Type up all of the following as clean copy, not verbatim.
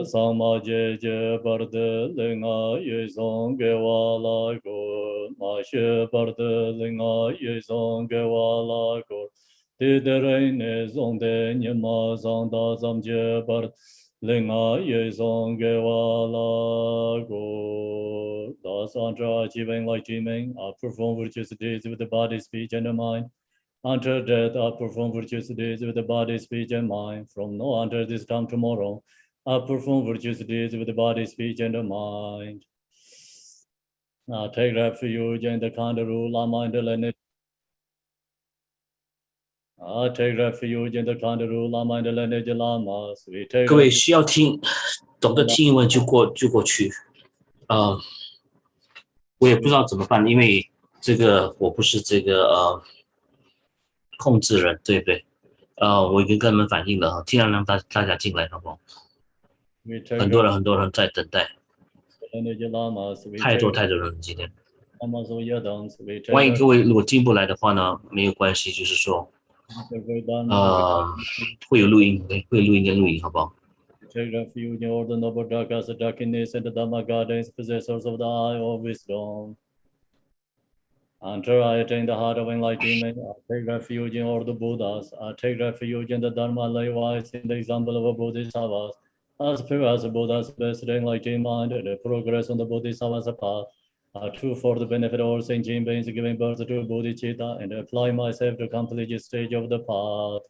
Samaje Bardo Linga Yezong Gewala Go Mashe Bardo Linga Yezong Gewala Go Tiderain Zonde Nyama Zanda Zamje Bard Linga Yezong Gewala Go Das Antra achieving like dreaming, I perform virtuous deeds with the body, speech, and the mind. Until death, I perform virtuous deeds with the body, speech, and mind. From now until this time tomorrow, I perform virtuous deeds with the body, speech, and the mind. I take refuge in the Kandaru Lama and the lineage. I take refuge in the Kandaru Lama and the lineage Lamas. We take 各位需要听，懂得听英文就过去。我也不知道怎么办，因为这个我不是这个控制人，对不对？我已经跟他们反映了，尽量让大家进来，好不好？很多人在等待，太多人今天。欢迎各位，如果进不来的话呢，没有关系，就是说，会有录音，好不好？ Take refuge in all the noble darkness, the darkness, and the Dhamma guardians, possessors of the eye of wisdom. Until I attain the heart of enlightenment, I take refuge in all the Buddhas. I take refuge in the Dharma, likewise in the example of a Bodhisattva. As pure as a Buddha's best enlightened mind, and the progress on the Bodhisattva's path. I true for the benefit of all sentient beings, giving birth to Bodhicitta, and apply myself to complete each stage of the path.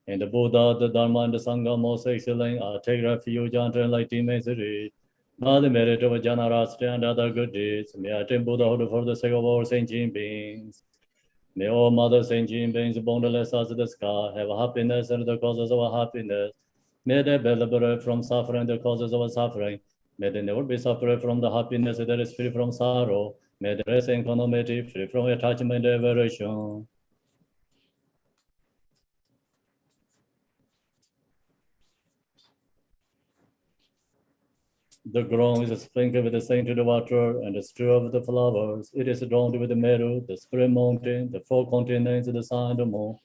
In the Buddha, the Dharma, and the Sangha most excellent, I take refuge unto enlightenment. By the merit of generosity and other good deeds, may I attain Buddhahood for the sake of all sentient beings. May all mother sentient beings, boundless as the sky, have happiness and the causes of happiness. May they be liberated from suffering, the causes of suffering. May they never be separated from the happiness that is free from sorrow. May they rest in equanimity, free from attachment and aversion. The ground is sprinkled with the scented water and the strew of the flowers. It is adorned with the meadow, the spring mountain, the four continents, the sun and the moon.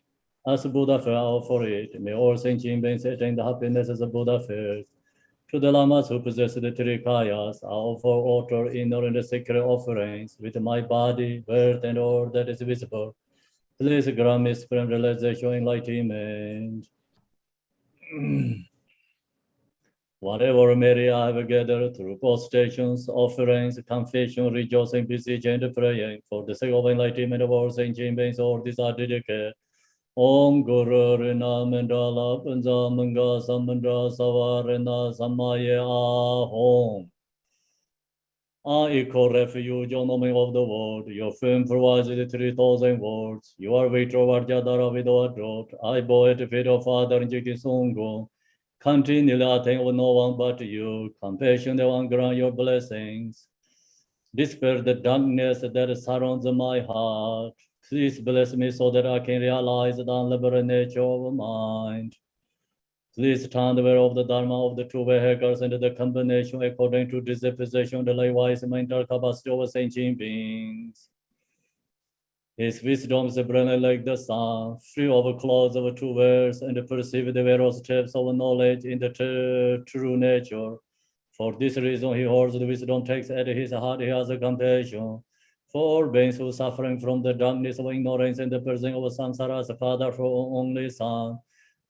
As Buddha fell for it, may all sentient beings attain the happiness as Buddha fares. To the lamas who possess the three kayas, I offer altar, inner and sacred offerings with my body, birth, and all that is visible. Please grant me supreme realization, enlightenment. Whatever merit I have gathered through prostrations, offerings, confession, rejoicing, beseeching, and praying for the sake of enlightenment of all sentient beings, all these are dedicated. Om Guru Rina Mandala Panza Manga Samandra Savarina Samaya Ahom. I equal refuge on the name of the world. Your fame provides the 3,000 words. You are victor Varjadara without drought. I bow at the feet of Father Njiti Sungo. Continually I think of no one but you. Compassion that one grant your blessings. Dispel the darkness that surrounds my heart. Please bless me so that I can realize the unlimited nature of mind. Please turn the way of the Dharma of the two vehicles into the combination according to disposition, the likewise mental capacity of sentient beings. His wisdom is brilliant like the sun, free of clouds of two worlds, and perceive the various steps of knowledge in the true nature. For this reason, he holds the wisdom text at his heart. He has a compassion for all beings who are suffering from the darkness of ignorance and the prison of samsara as a father for only son.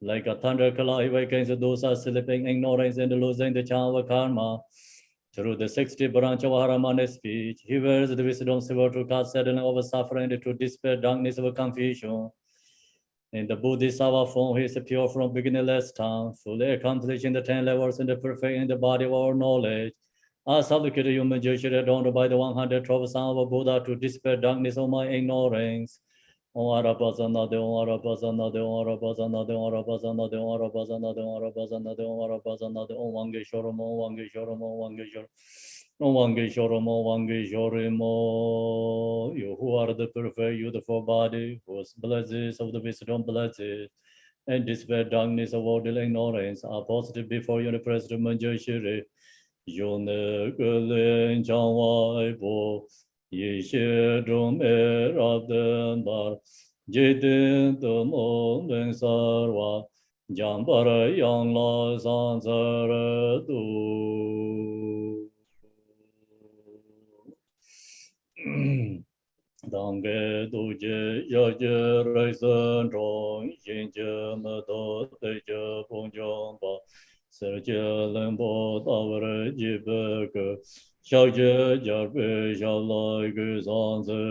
Like a thunderclap, he awakens those who are sleeping in ignorance and losing the charm of karma. Through the 60 branch of Haramana speech, he wears the wisdom silver to cast sadness of suffering, to dispel darkness of confusion. In the Bodhisattva form, he is pure from beginningless time, fully accomplishing the 10 levels and the perfect in the body of our knowledge. I supplicate you, Majority, adorned by the 112 Son of Buddha, to dispel darkness of my ignorance. Om Arapasana de Om Arapasana de Om Arapasana de Om Arapasana de Om Arapasana de Om Arapasana de Om Arapasana de Om Vangeshoram Om Vangeshoram Om Vangeshoram Om Vangeshoram Om Vangeshoram. You who are the perfect, beautiful body, whose blessings of the wisdom blesses, and dispel darkness of all ignorance, are positive before you, the President Manjushiri. Yone Gulen Changwai Bo. 一切中美拉登巴，吉登德摩伦萨瓦， Jambara yang la sansara tu. Dange tu je ya je rai san zhong yin je me do de je bong zhong ba se je len bo da wer ji be ge xiao je jia bei xiao lai ge san ze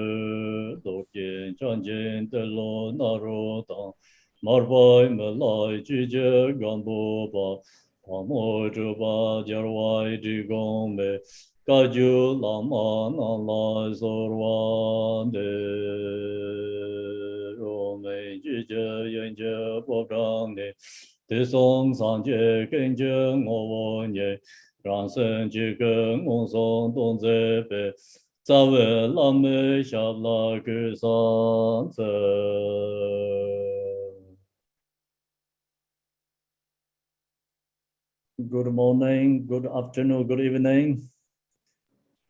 do jian zhang jian de lo na ro dang mar bai me lai ji je gan bo ba pa mo zhe ba jia wai ji gong me ga ju la ma na la so wan de ro me ji je yan je bo zhang de de song san jie gen jie ngo wen ye ran sen ji ge ngong song dong ze bei za wei la me xia la ge san ze. Good morning, good afternoon, good evening,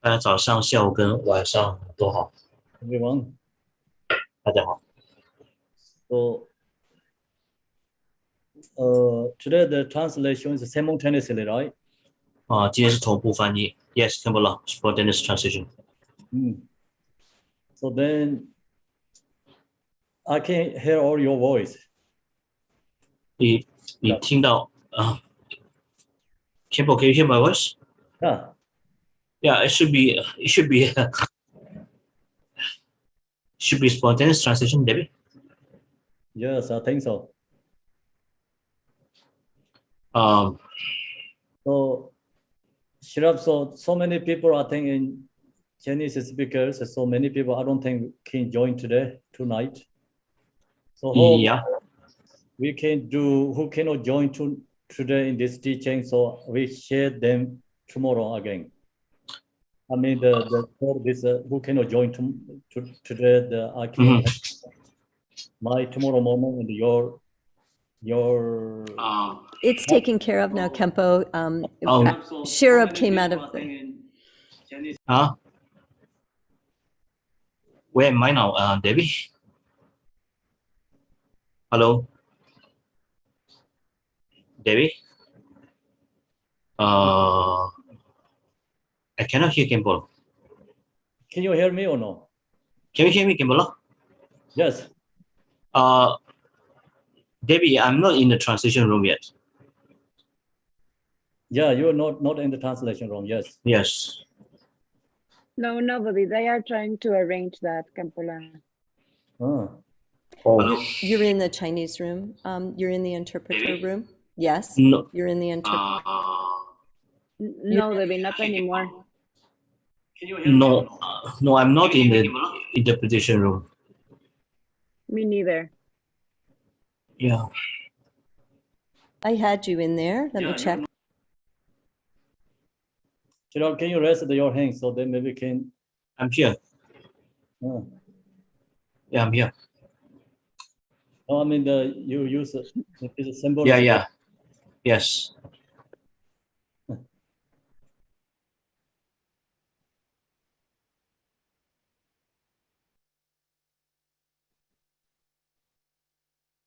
大家早上、下午跟晚上都好， everyone. 大家好。 So, today the translation is simultaneously, right? 今天是同步翻译 ，Yes， 看不了 ，spontaneous translation。 So then, I can hear all your voice. 你听到Campbell, can you hear my voice? Yeah. Yeah, it should be spontaneous translation, Debbie. Yes, I think so. So, Shirab, so many people are thinking Chinese speakers, so many people I don't think can join tonight. So hope Yeah. we can do, who cannot join today in this teaching, so we share them tomorrow again. I mean, this who cannot join today, I can my tomorrow morning and your It's taken care of now, Kempo. Shirab came out of the... Where am I now, Debbie? Hello, Debbie. I cannot hear Campbell. Can you hear me or no? Can you hear me, Campbell? Yes. Debbie, I'm not in the translation room yet. Yeah, you're not in the translation room. Yes. Yes. No, nobody. They are trying to arrange that, Campula. You're in the Chinese room. You're in the interpreter room. Yes. No. You're in the interpreter. No, Debbie, not anymore. No, I'm not in the interpretation room. Me neither. Yeah. I had you in there. Let me check. Can you rest your hands so then maybe can? I'm here. Yeah, I'm here. Oh, I mean you use a symbol. Yeah. Yes.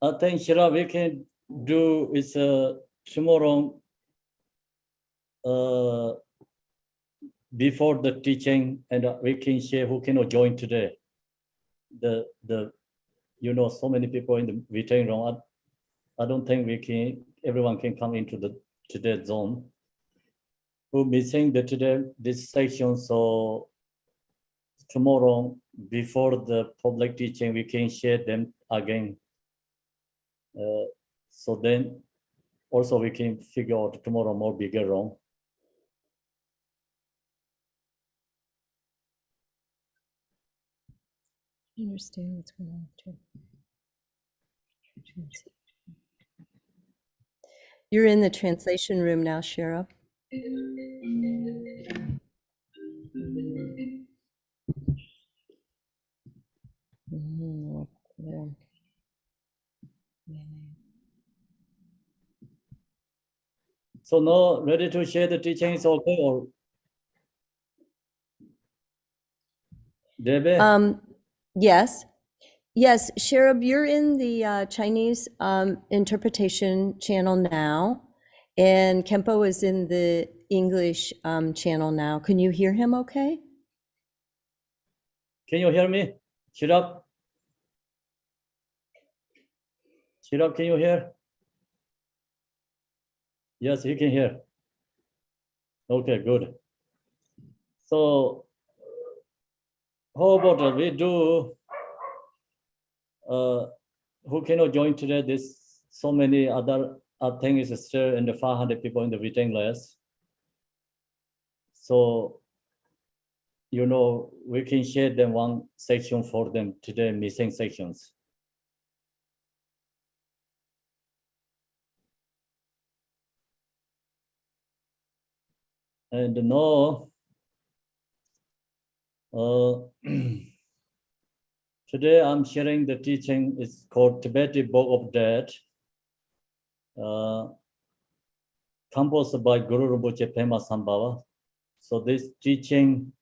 I think Shira, we can do is tomorrow before the teaching, and we can share who cannot join today. The so many people in the meeting room. I don't think everyone can come into the today zone. We're missing this section, so tomorrow before the public teaching we can share them again. So then also we can figure out tomorrow more bigger room. I understand what's going on too. You're in the translation room now, Shira. So now ready to share the teachings, okay? Or Debbie? Yes. Yes, Sherab, you're in the Chinese interpretation channel now, and Kempo is in the English channel now. Can you hear him okay? Can you hear me? Shirab? Shirab, can you hear? Yes, he can hear. Okay, good. So how about we do, who cannot join today? There's so many other things is still in the 500 people in the waiting list. So, you know, we can share them one section for them today, missing sections. And no, today I'm sharing the teaching. It's called Tibetan Book of Death, composed by Guru Rinpoche Pema Sambhava. So this teaching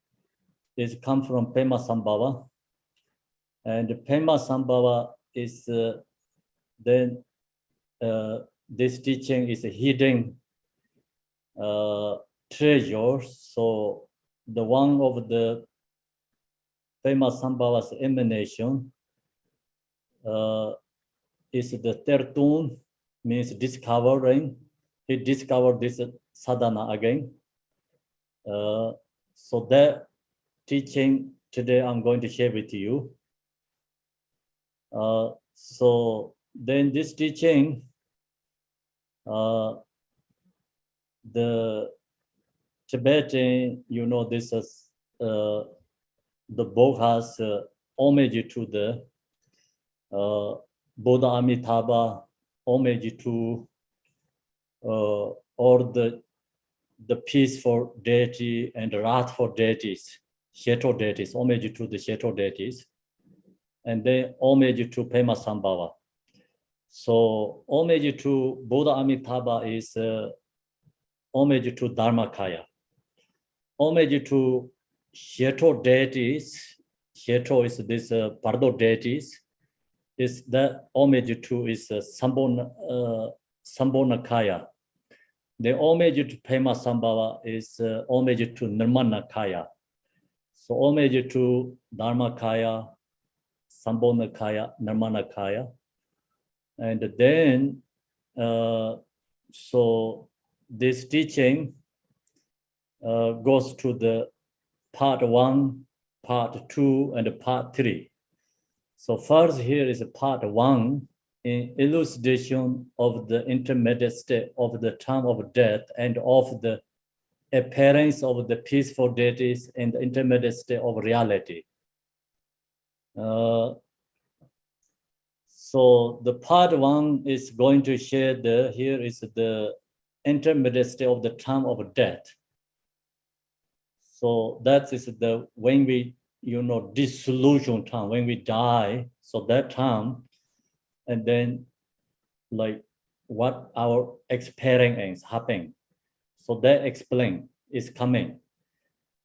is come from Pema Sambhava, and Pema Sambhava is then this teaching is a hidden treasure. So the one of the Pema Sambhava's emanation is the Tertun, means discovering. He discovered this sadhana again. So that teaching today I'm going to share with you. So then this teaching, the Tibetan, you know, this is the book has homage to the Buddha Amitabha, homage to all the peaceful deity and wrathful deities, Sheto deities, homage to the Sheto deities, and then homage to Pema Sambhava. So homage to Buddha Amitabha is homage to Dharmakaya. Homage to Sheto deities, Sheto is this Bardo deities, is the homage to is Sambhonakaya. The homage to Pema Sambhava is homage to Nirmanakaya. So homage to Dharmakaya, Sambhonakaya, Nirmanakaya. And then, so this teaching goes to the part 1, part 2, and part 3. So first here is part 1, in elucidation of the intermediate state of the time of death and of the appearance of the peaceful deities in the intermediate state of reality. So the part 1 is going to share here is the intermediate state of the time of death. So that is the, when we, you know, dissolution time, when we die, so that time, and then like what our experience happen. So that explain is coming.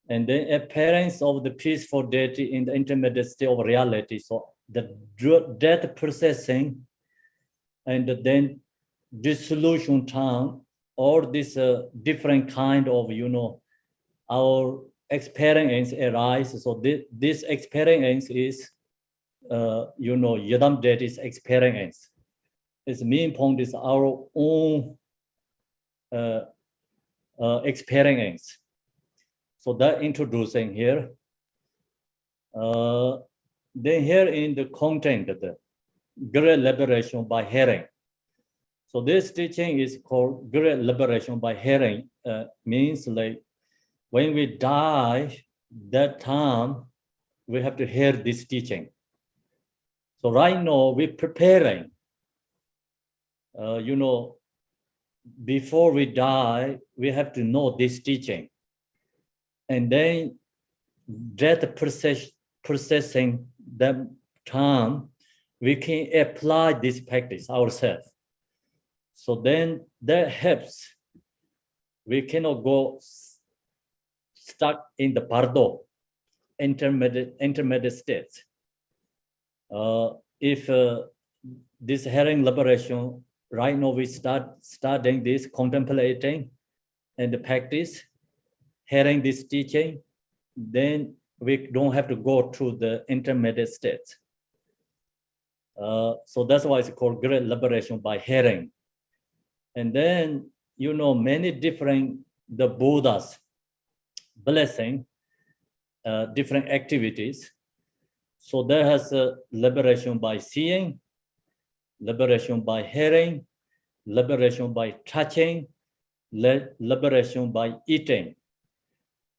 And then appearance of the peaceful deity in the intermediate state of reality. So the death processing and then dissolution time, all this different kind of, you know, our experience arise. So this experience is, you know, Yadam deity's experience. Its main point is our own experience. So that introducing here. Then here in the content, the great liberation by hearing. So this teaching is called great liberation by hearing. Means like when we die, that time we have to hear this teaching. So right now we're preparing, you know, before we die, we have to know this teaching. And then death processing that time, we can apply this practice ourselves. So then that helps. We cannot go stuck in the Bardo, intermediate states. If this hearing liberation, right now we starting this contemplating and practice hearing this teaching, then we don't have to go through the intermediate states. So that's why it's called great liberation by hearing. And then, you know, many different, the Buddha's blessing, different activities. So there has a liberation by seeing, liberation by hearing, liberation by touching, liberation by eating.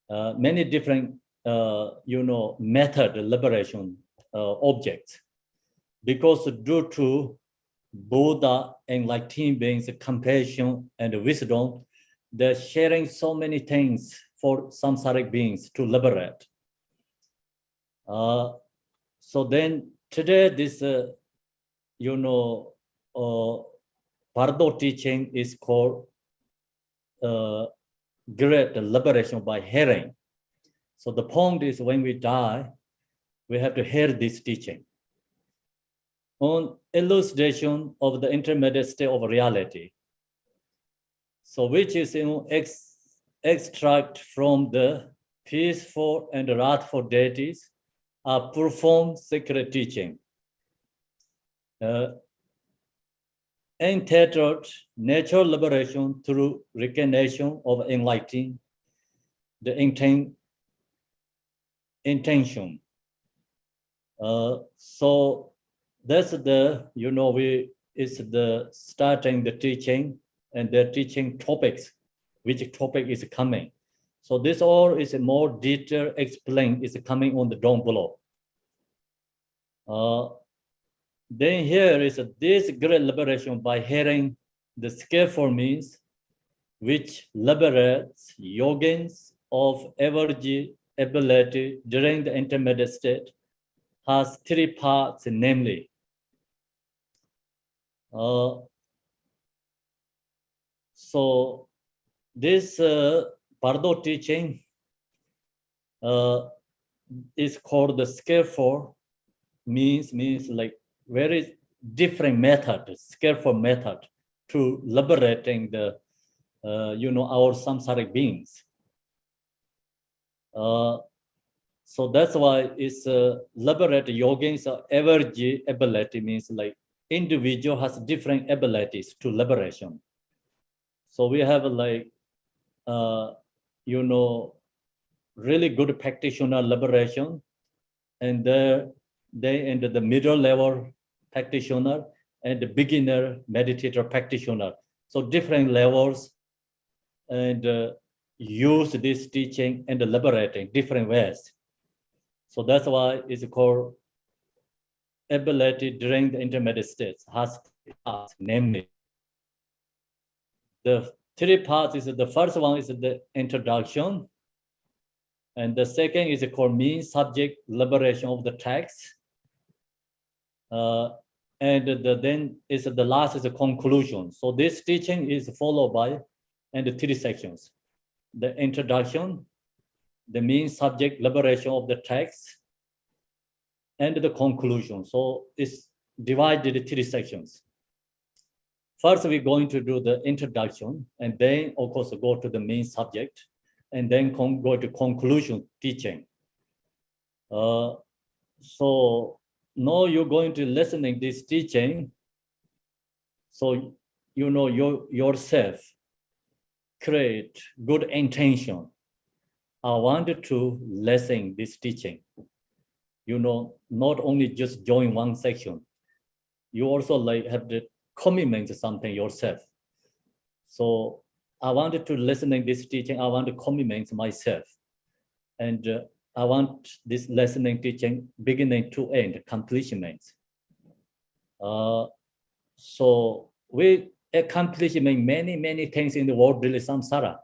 Many different, you know, method liberation objects. Because due to Buddha enlightened beings, compassion and wisdom, they're sharing so many things for samsaric beings to liberate. So then today this, you know, Bardo teaching is called great liberation by hearing. So the point is when we die, we have to hear this teaching. On elucidation of the intermediate state of reality. So which is, you know, extract from the peaceful and wrathful deities are performed sacred teaching. Untethered natural liberation through recognition of enlightening the intention. So that's the, you know, it's the starting the teaching and the teaching topics, which topic is coming. So this all is more detail explained is coming on the down below. Then here is this great liberation by hearing the skillful means which liberates yogins of every ability during the intermediate state has three parts, namely so this Bardo teaching is called the skillful means like very different method, skillful method to liberating the you know, our samsaric beings. So that's why it's liberate yogins every ability means like individual has different abilities to liberation. So we have like, you know, really good practitioner liberation, and they enter the middle level practitioner and the beginner meditator practitioner. So different levels and use this teaching and liberating different ways. So that's why it's called ability during the intermediate states has three parts, namely the three parts is the first one is the introduction, and the second is called means subject liberation of the text, and then is the last is the conclusion. So this teaching is followed by and the three sections: the introduction, the means subject liberation of the text, and the conclusion. So it's divided into three sections. First, we're going to do the introduction, and then of course go to the main subject, and then go to conclusion teaching. So now you're going to listening this teaching. So you know yourself create good intention. I wanted to listen this teaching. You know, not only just join one section, you also like have the commitment to something yourself. So I wanted to listening this teaching. I want to commitment myself, and I want this listening teaching beginning to end accomplishment. So we accomplishing many things in the world really samsara.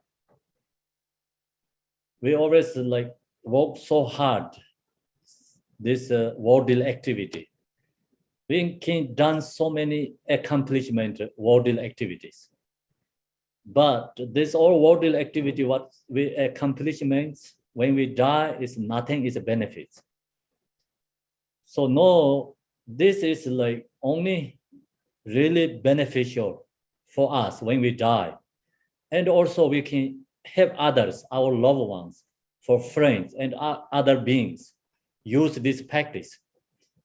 We always like work so hard this worldly activity. We can done so many accomplishment worldly activities, but this all worldly activity what we accomplishments when we die is nothing is a benefit. So no, this is like only really beneficial for us when we die. And also we can help others, our loved ones, for friends and other beings use this practice.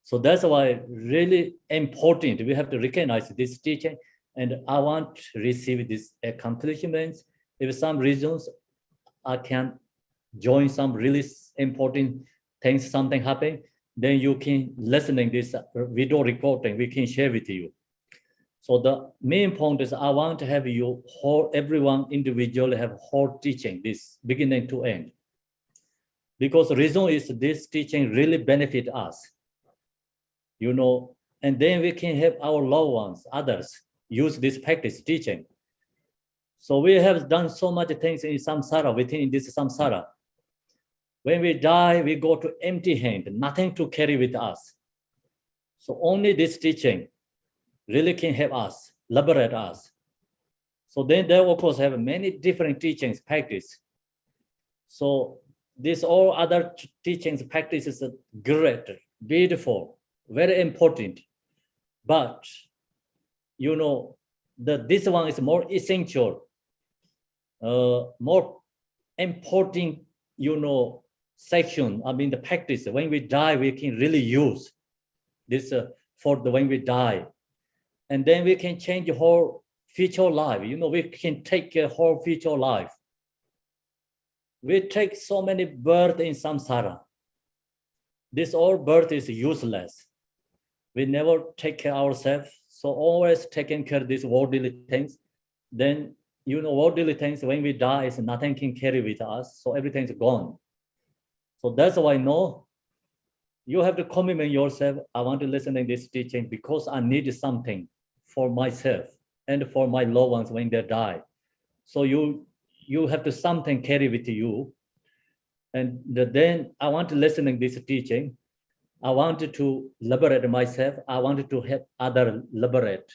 So that's why really important. We have to recognize this teaching, and I want to receive these accomplishments. If some reasons I can join some really important things, something happen, then you can listening this video recording, we can share with you. So the main point is I want to have you whole, everyone individually have whole teaching, this beginning to end. Because the reason is this teaching really benefit us, you know, and then we can help our loved ones, others, use this practice teaching. So we have done so much things in samsara, within this samsara. When we die, we go to empty hand, nothing to carry with us. So only this teaching really can help us, liberate us. So then there of course have many different teachings, practice. So this all other teachings, practices are great, beautiful, very important. But you know, this one is more essential, more important, you know, section. I mean the practice. When we die, we can really use this for the when we die. And then we can change the whole future life. You know, we can take a whole future life. We take so many births in samsara. This all birth is useless. We never take care of ourselves. So always taking care of these worldly things. Then, you know, worldly things, when we die, is nothing can carry with us. So everything's gone. So that's why no, you have to commitment yourself. I want to listen to this teaching because I need something for myself and for my loved ones when they die. So you have to something carry with you. And then I want to listen to this teaching. I wanted to liberate myself. I wanted to help others liberate.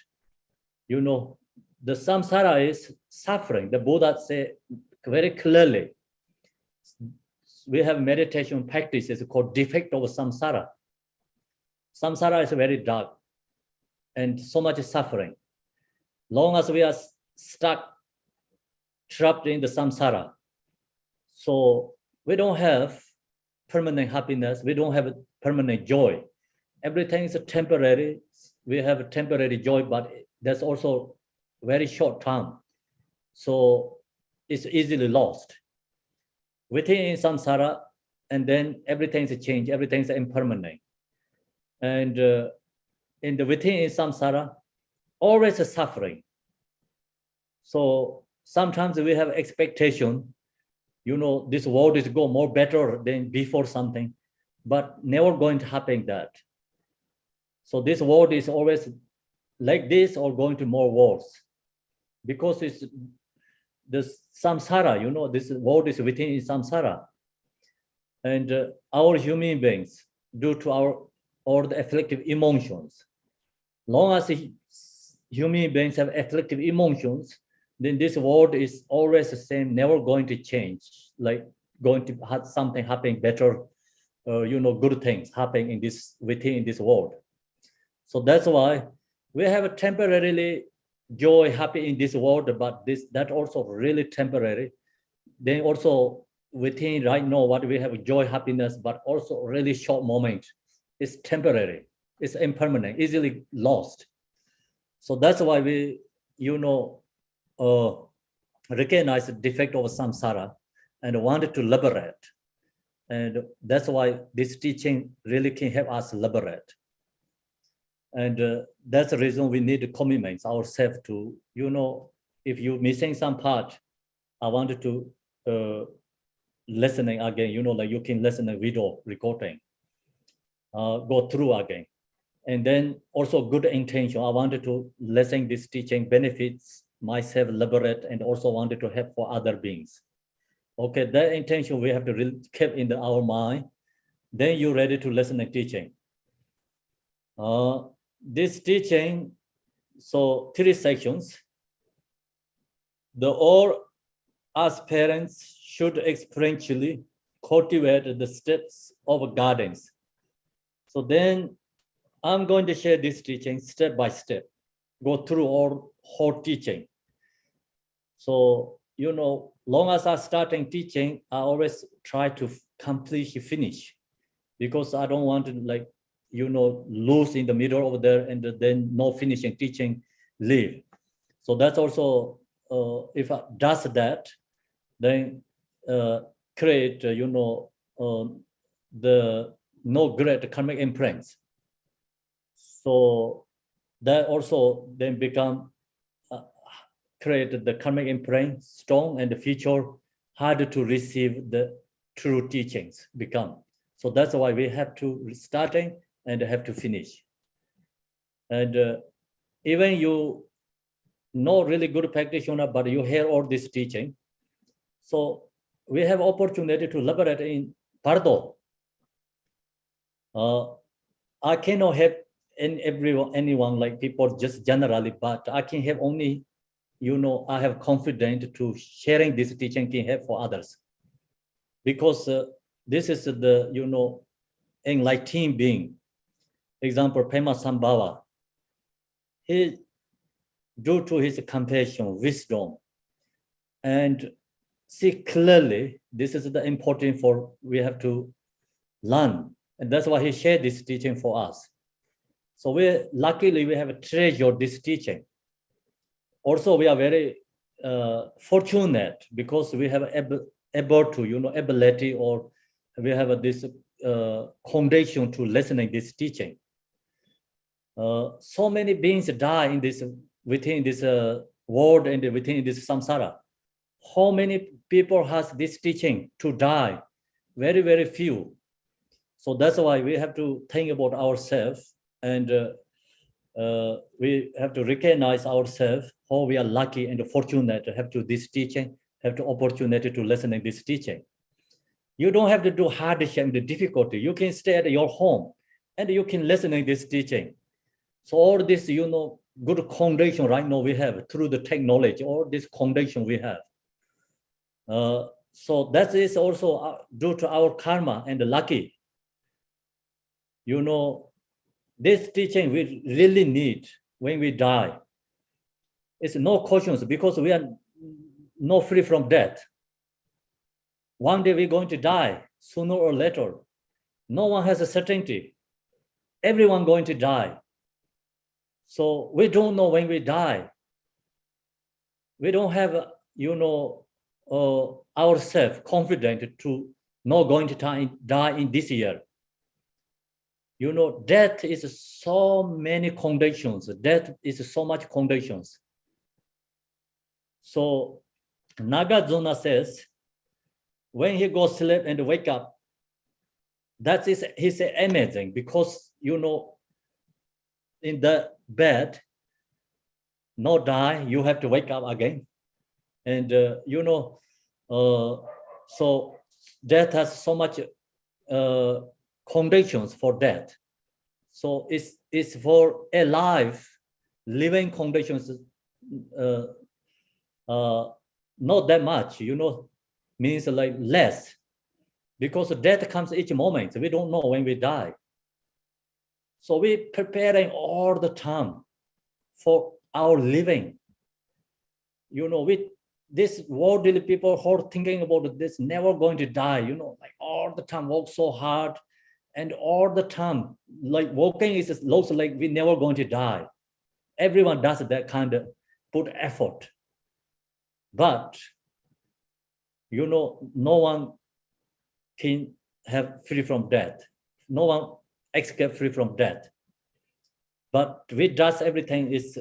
You know, the samsara is suffering. The Buddha said very clearly. We have meditation practices called defect of samsara. Samsara is very dark and so much suffering. Long as we are stuck, trapped in the samsara, so we don't have permanent happiness. We don't have permanent joy. Everything is temporary. We have a temporary joy, but that's also very short term. So it's easily lost. Within samsara, and then everything's changed, everything's impermanent. And in the within samsara, always a suffering. So sometimes we have expectation, you know, this world is go more better than before something, but never going to happen that. So this world is always like this or going to more worse, because it's this samsara, you know, this world is within samsara. And our human beings, due to our all the afflictive emotions, long as human beings have afflictive emotions, then this world is always the same, never going to change, like going to have something happening better, you know, good things happening in this within this world. So that's why we have a temporarily joy, happy in this world, but that also really temporary. Then also within right now, what we have joy, happiness, but also really short moment. It's temporary, it's impermanent, easily lost. So that's why we, you know, recognize the defect of samsara and wanted to liberate. And that's why this teaching really can help us liberate. And that's the reason we need commitments ourselves to, you know, if you're missing some part, I wanted to listening again, you know, like you can listen to video recording, go through again. And then also good intention. I wanted to listen this teaching benefits myself, liberate, and also wanted to help for other beings. Okay, that intention we have to really keep in our mind. Then you're ready to listen and teaching. This teaching, so 3 sections. The all as parents should experientially cultivate the steps of gardens. So then I'm going to share this teaching step by step, go through all whole teaching. So, long as I'm starting teaching, I always try to completely finish, because I don't want to lose in the middle over there and then no finishing teaching, leave. So that's also, if I does that, then create, the no great karmic imprints. So that also then become create the karmic imprint strong, and the future harder to receive the true teachings become. So that's why we have to starting and have to finish. And even you not really good practitioner, but you hear all this teaching. So we have opportunity to liberate in Bardo. I cannot help anyone like people just generally, but I can have only, I have confidence to sharing this teaching can help for others. Because this is the, enlightened being. Example, Pema Sambhava. He, due to his compassion, wisdom, and see clearly, this is the important for we have to learn. And that's why he shared this teaching for us. So luckily we have treasured this teaching. Also, we are very fortunate because we have able to, ability, or we have this foundation to listening this teaching. So many beings die in this within this world and within this samsara. How many people has this teaching to die? Very, very few. So that's why we have to think about ourselves, and we have to recognize ourselves, how we are lucky and fortunate to have to this teaching, have the opportunity to listen to this teaching. You don't have to do hardship and the difficulty. You can stay at your home and you can listen to this teaching. So all this, good foundation right now we have through the technology, all this foundation we have. So that is also due to our karma and lucky. This teaching we really need when we die. It's no questions, because we are not free from death. One day we're going to die, sooner or later. No one has a certainty. Everyone going to die. So we don't know when we die. We don't have, ourselves confident to not going to die in this year. Death is so many conditions. Death is so much conditions. So Nagarjuna says, when he goes to sleep and wake up, that is, he said, amazing, because, in the bed, no die, you have to wake up again. And, so death has so much conditions for death. So it's for alive, living conditions, not that much, means like less, because death comes each moment. We don't know when we die. So we're preparing all the time for our living. With this worldly people who are thinking about this, never going to die, like all the time work so hard, and all the time, like working looks like we never going to die. Everyone does that kind of put effort. But, no one can have free from death. No one escape free from death. But we does everything is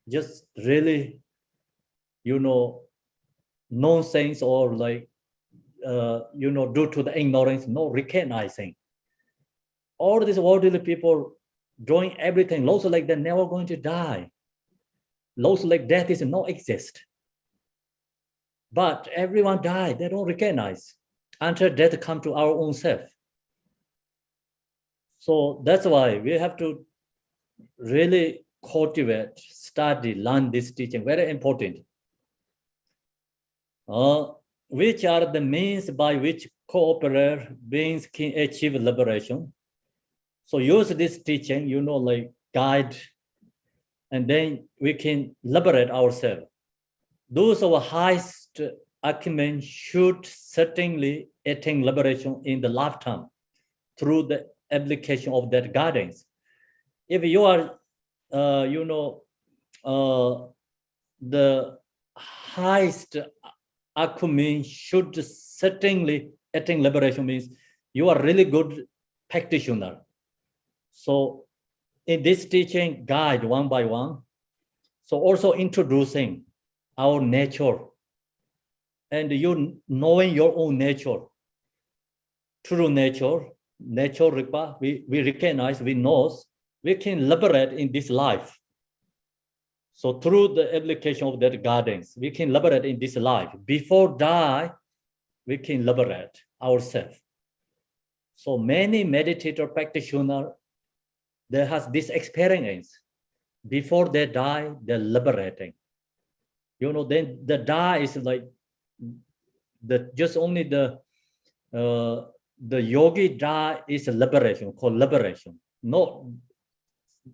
just really, nonsense, or like, due to the ignorance, no recognizing. All these worldly people doing everything, looks like they're never going to die. Looks like death is not exist. But everyone died, they don't recognize until death come to our own self. So that's why we have to really cultivate, study, learn this teaching, very important. Which are the means by which cooperate beings can achieve liberation? So use this teaching, like guide, and then we can liberate ourselves. Those of highest acumen should certainly attain liberation in the lifetime through the application of that guidance. If you are, the highest acumen should certainly attain liberation means you are really good practitioner. So in this teaching guide one by one, so also introducing our nature and you knowing your own nature, true nature require, we recognize, we know, we can liberate in this life. So through the application of that guidance, we can liberate in this life. Before die, we can liberate ourselves. So many meditator practitioners, they have this experience. Before they die, they're liberating. Then the die is like just only the yogi die is a liberation, called liberation. Not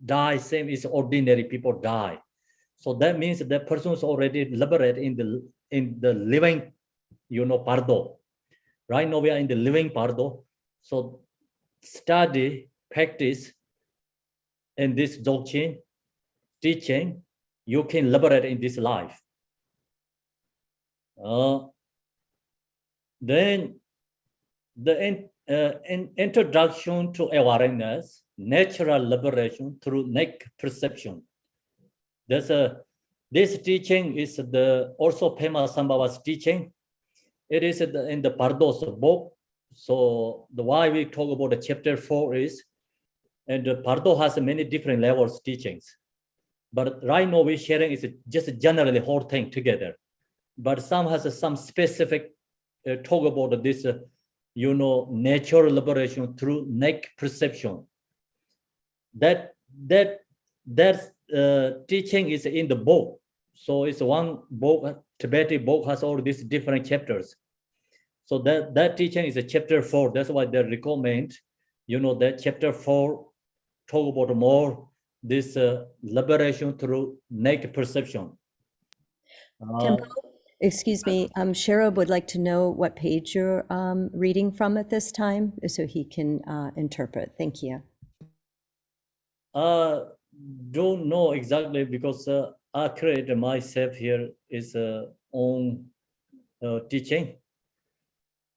die same as ordinary people die. So that means that person is already liberated in the living, Bardo. Right now we are in the living Bardo. So study, practice, in this doctrine, teaching, you can liberate in this life. Then the introduction to awareness, natural liberation through naked perception. This teaching is also Pema Sambhava's teaching. It is in the Bardo's book. So why we talk about the chapter 4 is, and Bardo has many different levels teachings. But right now we're sharing is just generally whole thing together. But some has some specific talk about this, natural liberation through naked perception. That teaching is in the book. So it's one book, Tibetan book has all these different chapters. So that teaching is a chapter 4. That's why they recommend, that chapter 4 talk about more this liberation through naked perception. Kempo, excuse me, Sherab would like to know what page you're reading from at this time so he can interpret. Thank you. Don't know exactly because I created myself here is own teaching.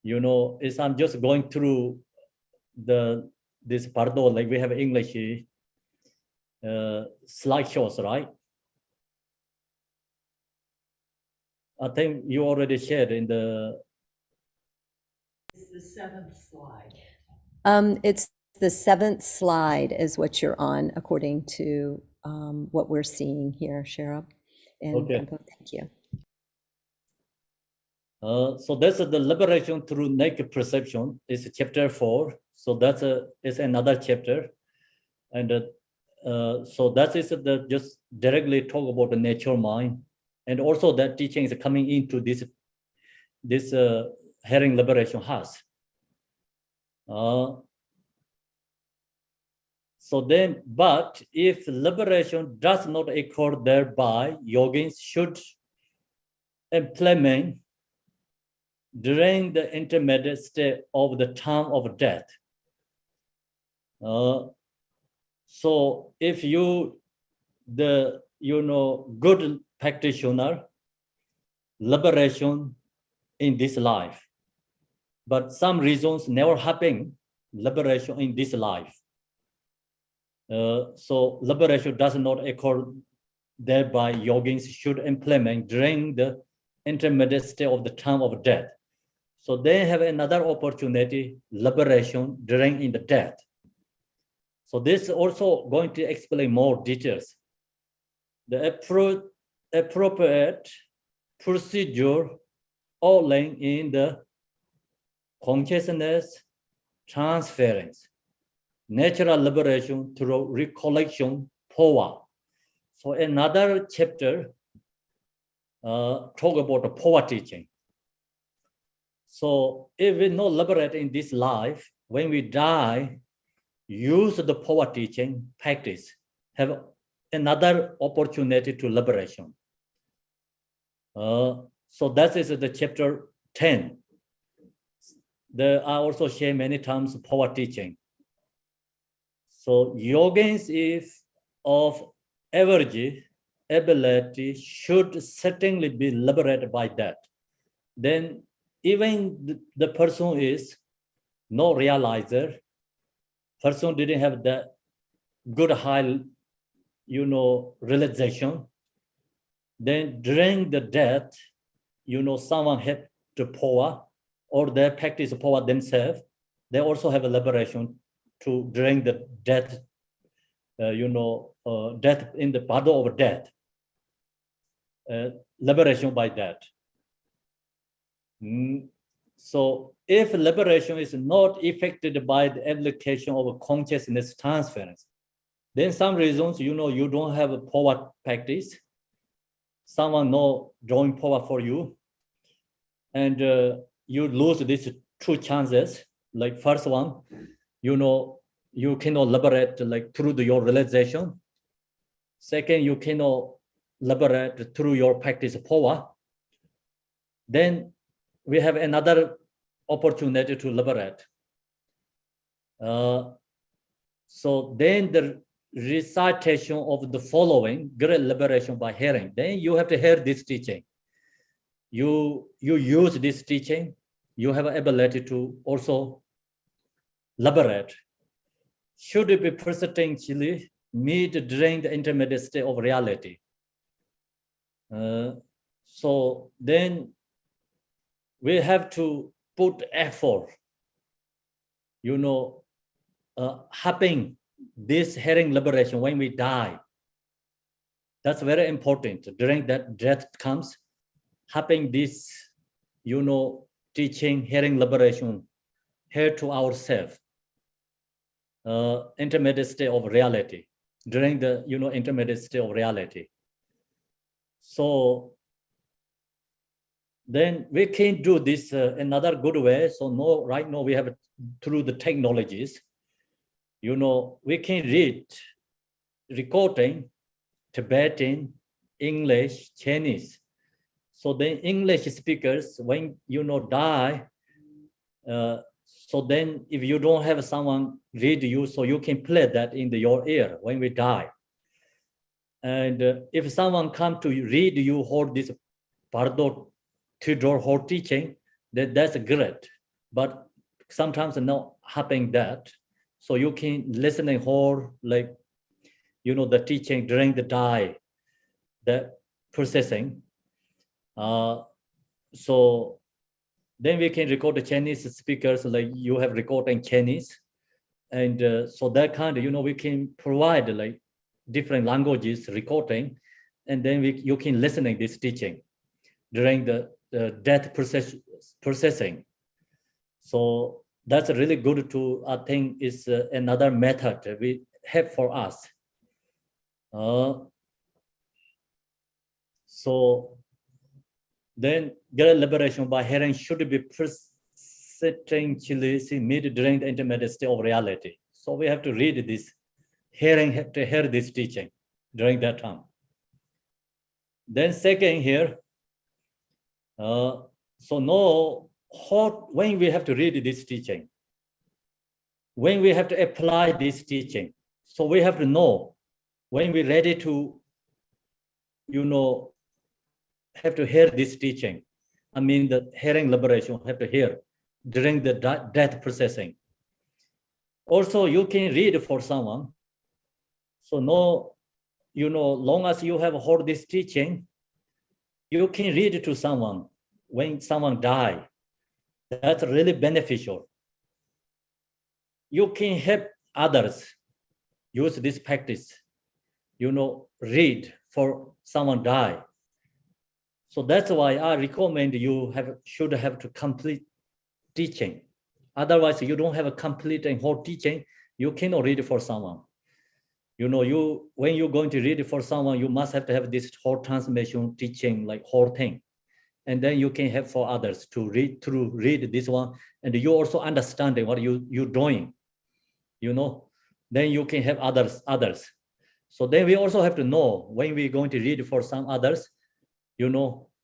I'm just going through this Bardo, like we have English slideshows, right? I think you already shared in the... It's the 7th slide. It's the 7th slide is what you're on, according to what we're seeing here, Sherab. And Okay. Kempo, thank you. So that's the liberation through naked perception is chapter 4. So that's is another chapter, and so that is just directly talk about the natural mind, and also that teaching is coming into this hearing liberation has. So then, but if liberation does not occur thereby, yogins should implement during the intermediate state of the time of death. So if you, good practitioner, liberation in this life, but some reasons never happen, liberation in this life. So liberation does not occur thereby, yogins should implement during the intermediate state of the time of death. So they have another opportunity, liberation during in the death. So this is also going to explain more details. The appropriate procedure outlined in the consciousness transference, natural liberation through recollection power. So another chapter talk about the power teaching. So if we not liberate in this life, when we die, use the power teaching practice, have another opportunity to liberation. So that is the chapter 10. I also share many times power teaching. So yogins, if of average ability, should certainly be liberated by that. Then even the person is no realizer, person didn't have that good high, realization. Then during the death, someone had the power or they practice power themselves. They also have a liberation to during the death, death in the Bardo of death, liberation by that. So if liberation is not affected by the application of consciousness transference, then some reasons, you don't have a power practice, someone no drawing power for you, and you lose these two chances. Like first one, you cannot liberate like through your realization. Second, you cannot liberate through your practice power. Then we have another opportunity to liberate. So then the recitation of the following, great liberation by hearing. Then you have to hear this teaching. You use this teaching, you have ability to also liberate. Should it be persistently meet during the intermediate state of reality. So then we have to put effort, having this hearing liberation when we die. That's very important. During that death comes, having this, teaching, hearing liberation here to ourselves, intermediate state of reality, during the, intermediate state of reality. So then we can do this another good way. So right now we have through the technologies, we can read recording Tibetan, English, Chinese. So then English speakers, when die, so then if you don't have someone read you, so you can play that in your ear when we die. And if someone come to read you, hold this Bardo, Thodol whole teaching, that's great. But sometimes not happening that. So you can listen and hold like, the teaching during the die, the processing. So then we can record the Chinese speakers, like you have recorded in Chinese. And so that kind of, we can provide like different languages recording, and then you can listen to this teaching during the death processing. So that's really good to, I think, is another method we have for us. So then great liberation by hearing should be persistently made during the intermediate state of reality. So we have to read this, have to hear this teaching during that time. Then second here, so know when we have to read this teaching, when we have to apply this teaching. So we have to know when we're ready to, have to hear this teaching. I mean, the hearing liberation have to hear during the death processing. Also, you can read for someone. So long as you have heard this teaching, you can read to someone when someone die. That's really beneficial. You can help others use this practice, read for someone die. So that's why I recommend you should have to complete teaching. Otherwise, you don't have a complete and whole teaching, you cannot read for someone. When you're going to read for someone, you must have to have this whole transmission teaching, like whole thing. And then you can have for others to read this one. And you also understanding what you're doing, then you can have others. So then we also have to know when we're going to read for some others,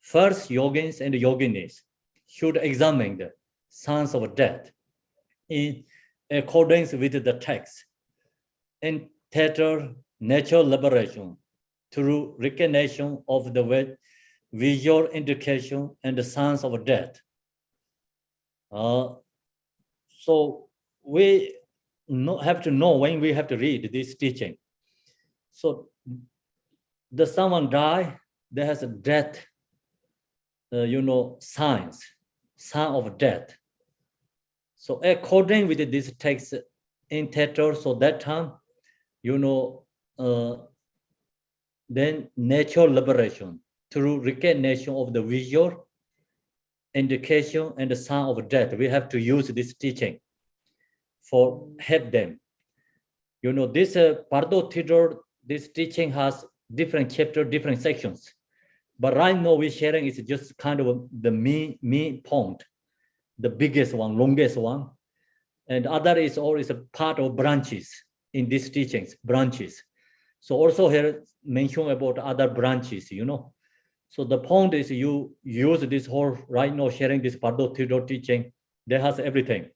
first yogins and yoginis should examine the sons of death in accordance with the text. In theater, natural liberation through recognition of the visual indication and the sons of death. So we have to know when we have to read this teaching. So the someone die, there has a death, signs, sign of death. So according with this text in theater, so that time, then natural liberation through recognition of the visual indication and the sign of death. We have to use this teaching for help them. This Bardo Thodol, this teaching has different chapter, different sections. But right now we're sharing is just kind of the main point, the biggest one, longest one. And other is always a part of branches in these teachings, branches. So also here mention about other branches, So the point is you use this whole, right now sharing this Bardo Thodol teaching, that has everything.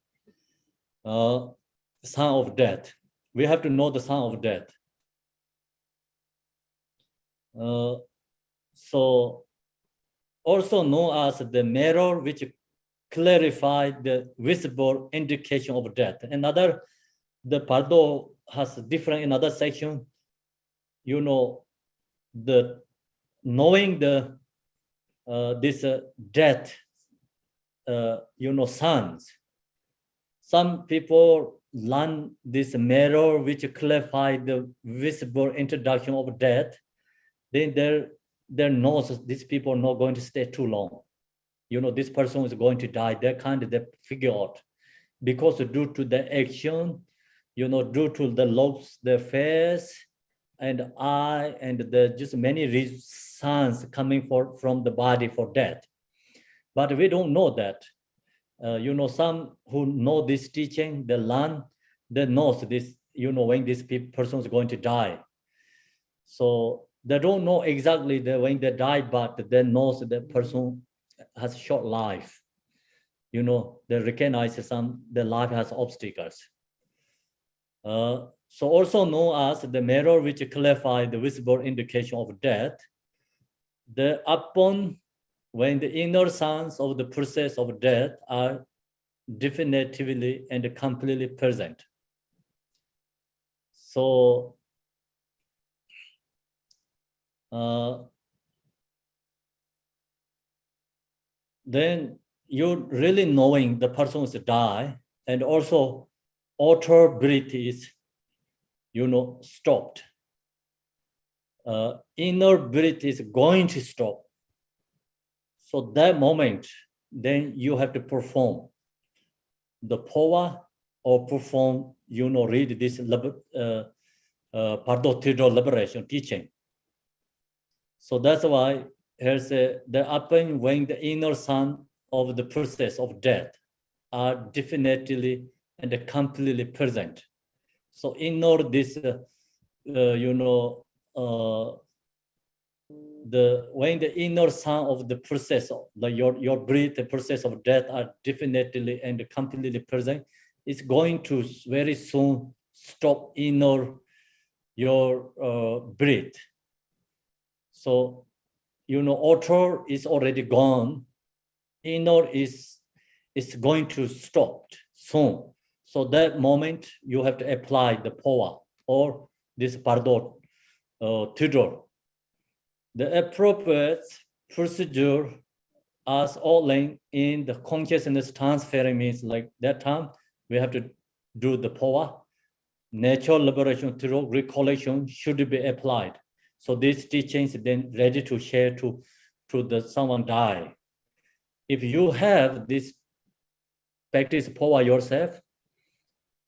Sign of death. We have to know the sign of death. So also known as the mirror which clarify the visible indication of death. Another, the Bardo has different another section, the knowing the this death, signs. Some people learn this mirror which clarify the visible introduction of death. Then their knows these people are not going to stay too long. This person is going to die. They figure out because due to the action, due to the lobes, the face and eye, and the just many signs coming from the body for death. But we don't know that. Some who know this teaching, they learn, they know this, when this person is going to die. So they don't know exactly when they die, but they know the person has short life. They recognize the life has obstacles. So also known as the mirror which clarify the visible indication of death. When the inner signs of the process of death are definitively and completely present. So then you're really knowing the person is die, and also outer breath is, stopped. Inner breath is going to stop. So that moment, then you have to perform the power or perform, read this Bardo Thodol liberation teaching. So that's why here's the happen when the inner sign of the process of death are definitely and completely present. So ignore this, when the inner sign of the process of your breath, the process of death are definitely and completely present, it's going to very soon stop your breath. So outer is already gone, inner is going to stop soon. So that moment you have to apply the power or this Bardo Thodol. The appropriate procedure as outlined in the consciousness transferring means like that time we have to do the power. Natural liberation through recollection should be applied. So these teachings then ready to share to the someone die. If you have this practice power yourself,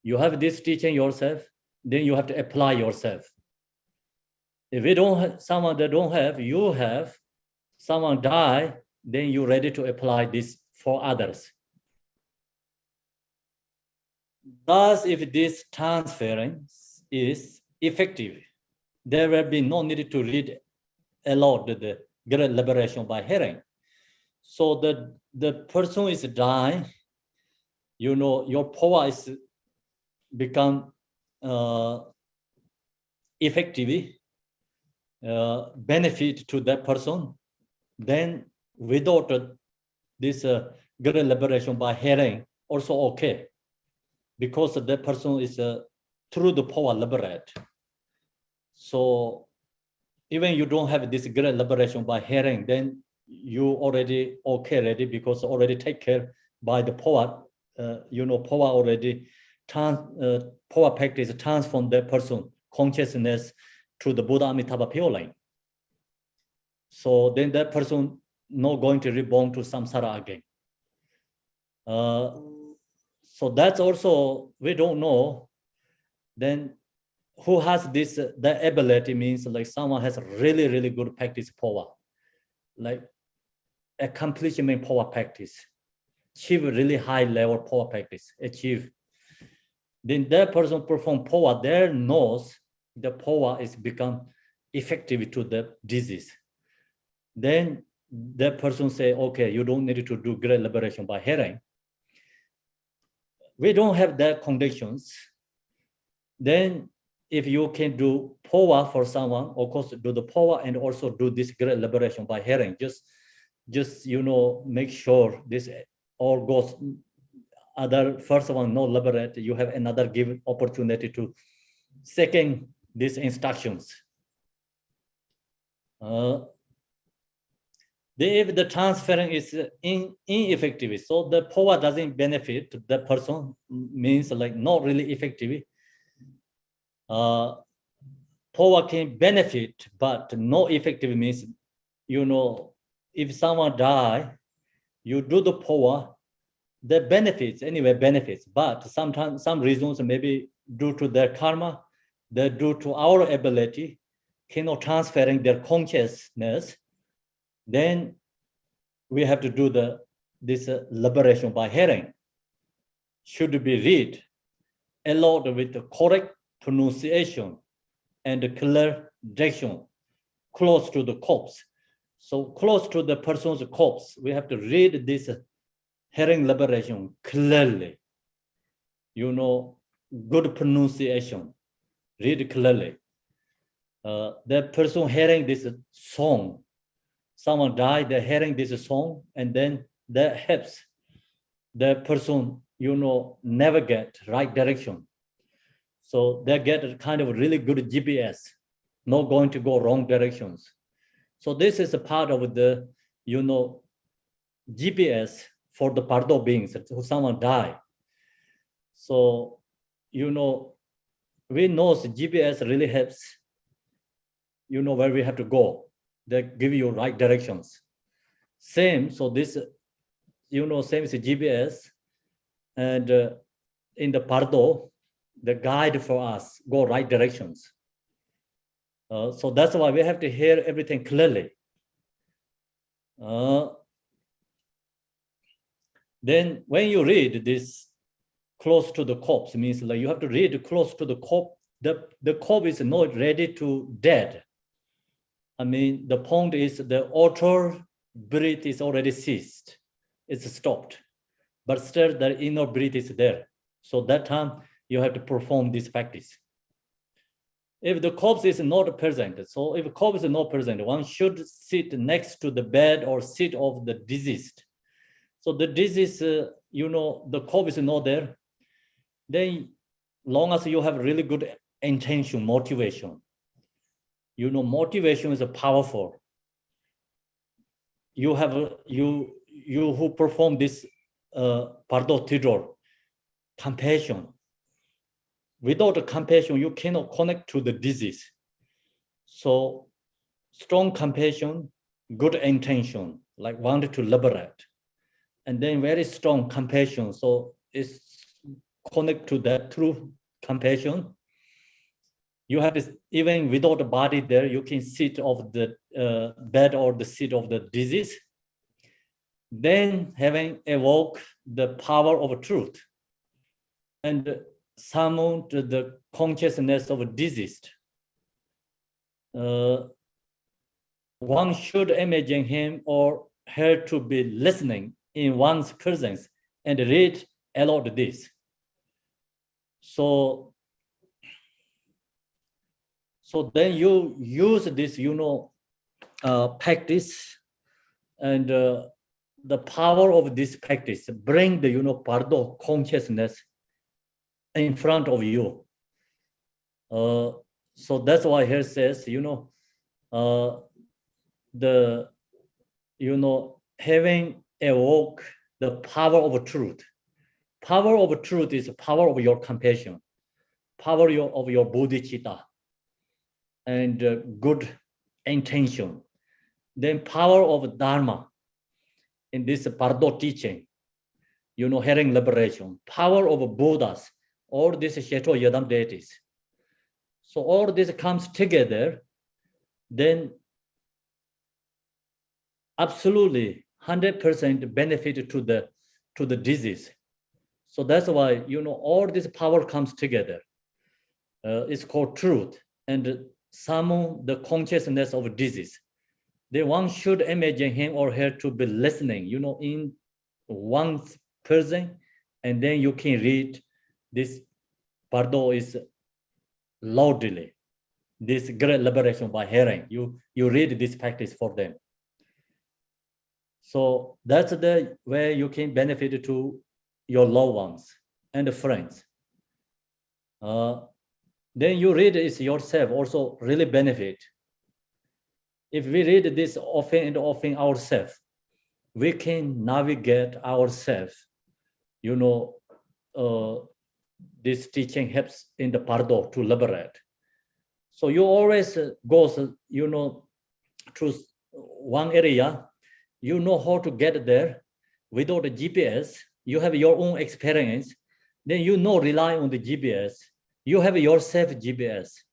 you have this teaching yourself, then you have to apply yourself. If you don't have someone that don't have, you have someone die, then you're ready to apply this for others. Thus, if this transference is effective, there will be no need to read aloud the great liberation by hearing. So the person is dying, your power is become effective, benefit to that person. Then without this great liberation by hearing, also okay, because that person is through the power liberate. So even you don't have this great liberation by hearing, then you already okay already, because already take care by the power, power already power practice transform that person consciousness to the Buddha Amitabha pure line. So then that person not going to reborn to samsara again. So that's also, we don't know. Then who has this, the ability means like someone has really, really good practice power, like accomplishment power practice, achieve really high level power practice, achieve. Then that person perform power, there knows the power is become effective to the disease. Then that person say, okay, you don't need to do great liberation by hearing. We don't have that conditions. Then if you can do power for someone, of course, do the power and also do this great liberation by hearing. Just make sure this all goes. Other first one no liberate. You have another give opportunity to second these instructions. If the transferring is ineffective, so the power doesn't benefit the person, means like not really effective. Power can benefit, but no effective means, if someone die, you do the power, the benefits, anyway, benefits, but sometimes some reasons maybe due to their karma, they're due to our ability, cannot transferring their consciousness, then we have to do this liberation by hearing. Should be read aloud with the correct pronunciation and clear diction, close to the corpse. So close to the person's corpse, we have to read this hearing liberation clearly. Good pronunciation, read clearly. The person hearing this song, someone died, they're hearing this song, and then that helps the person, navigate right direction. So they get a kind of really good GPS, not going to go wrong directions. So this is a part of the, GPS for the Bardo beings, who someone died. So, we know GPS really helps, where we have to go. They give you right directions. Same, so this, same as GPS, and in the Bardo, the guide for us, go right directions. So that's why we have to hear everything clearly. Then when you read this close to the corpse, means like you have to read close to the corpse. The corpse is not ready to dead. I mean, the point is the outer breath is already ceased. It's stopped. But still the inner breath is there. So that time you have to perform this practice. If the corpse is not present, so if corpse is not present, one should sit next to the bed or seat of the deceased. So the disease, the corpse is not there, then long as you have really good intention, motivation, motivation is powerful. You have, you who perform this Bardo Thodol, compassion. Without compassion, you cannot connect to the disease. So strong compassion, good intention, like wanted to liberate. And then very strong compassion. So it's connect to that true compassion. You have this, even without the body there, you can sit of the bed or the seat of the disease. Then having evoke the power of truth. And summon to the consciousness of a deceased, one should imagine him or her to be listening in one's presence and read aloud this. So then you use this, practice, and the power of this practice bring the, Bardo consciousness in front of you. So that's why here says, having awoke the power of truth. Power of truth is power of your compassion, power of your bodhicitta, and good intention. Then power of Dharma in this Bardo teaching, hearing liberation, power of Buddhas, all these Sheto Yadam deities. So all this comes together, then absolutely 100% benefit to the disease. So that's why, all this power comes together. It's called truth and summon the consciousness of disease. Then one should imagine him or her to be listening, in one's person, and then you can read this. Bardo is loudly, this great liberation by hearing. You read this practice for them. So that's the way you can benefit to your loved ones and friends. Then you read it yourself, also really benefit. If we read this often and often ourselves, we can navigate ourselves. This teaching helps in the Bardo to liberate. So you always go, through one area, you know how to get there without a GPS. You have your own experience. Then rely on the GPS. You have yourself GPS.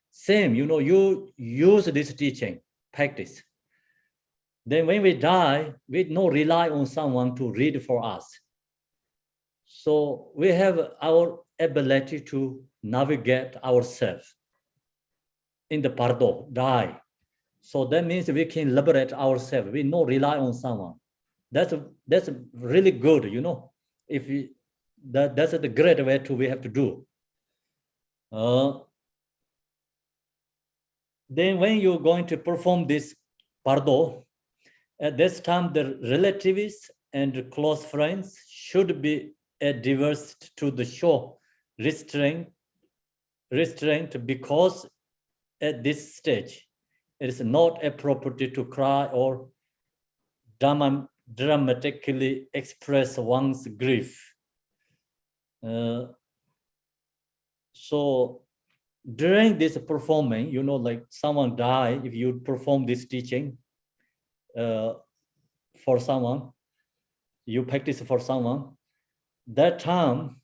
Same, you use this teaching practice. Then when we die, we rely on someone to read for us. So we have our ability to navigate ourselves in the Bardo, die. So that means we can liberate ourselves. We rely on someone. That's really good, If that's the great way we have to do. Then when you're going to perform this Bardo, at this time the relatives and close friends should be adverse to the show restraint, because at this stage it is not appropriate to cry or dramatically express one's grief. So during this performing, like someone died, if you perform this teaching for someone, you practice for someone, that time,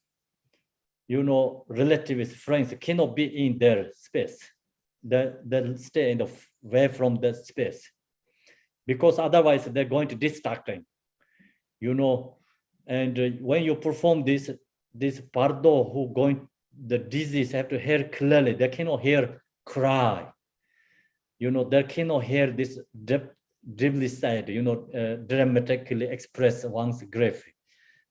relatives, friends cannot be in their space. They'll stay away from the space, because otherwise they're going to distracting, and when you perform this Bardo, the disease have to hear clearly. They cannot hear cry. They cannot hear this deeply sad, dramatically express one's grief.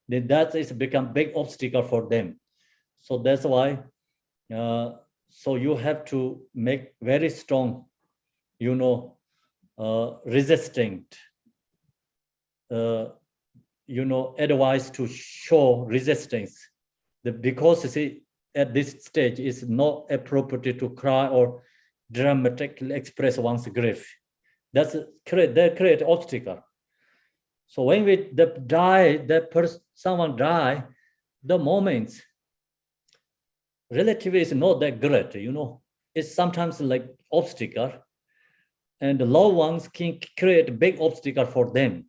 Then that is become big obstacle for them. So that's why, so you have to make very strong, resisting, advice to show resistance. Because at this stage it's not appropriate to cry or dramatically express one's grief. That create obstacle. So when someone die, the moment relative is not that great, it's sometimes like obstacle, and the loved ones can create big obstacle for them,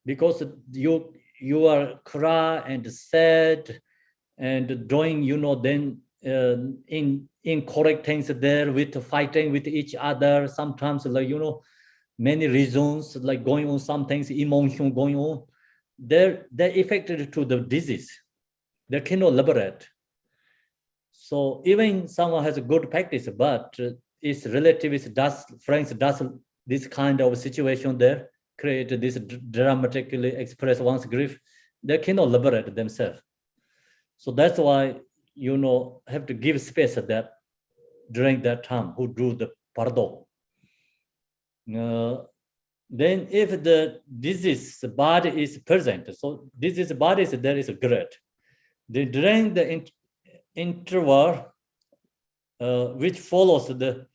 because you are cry and sad and doing, then incorrect things there, with fighting with each other, sometimes like, many reasons, like going on, some things, emotion going on, they're affected to the disease. They cannot liberate. So even someone has a good practice, but its relatives friends does this kind of situation there, create this dramatically express one's grief, they cannot liberate themselves. So that's why, have to give space at that during that time who do the Bardo. Then if the disease body is present, so disease body is there is great. Then during the interval, which follows the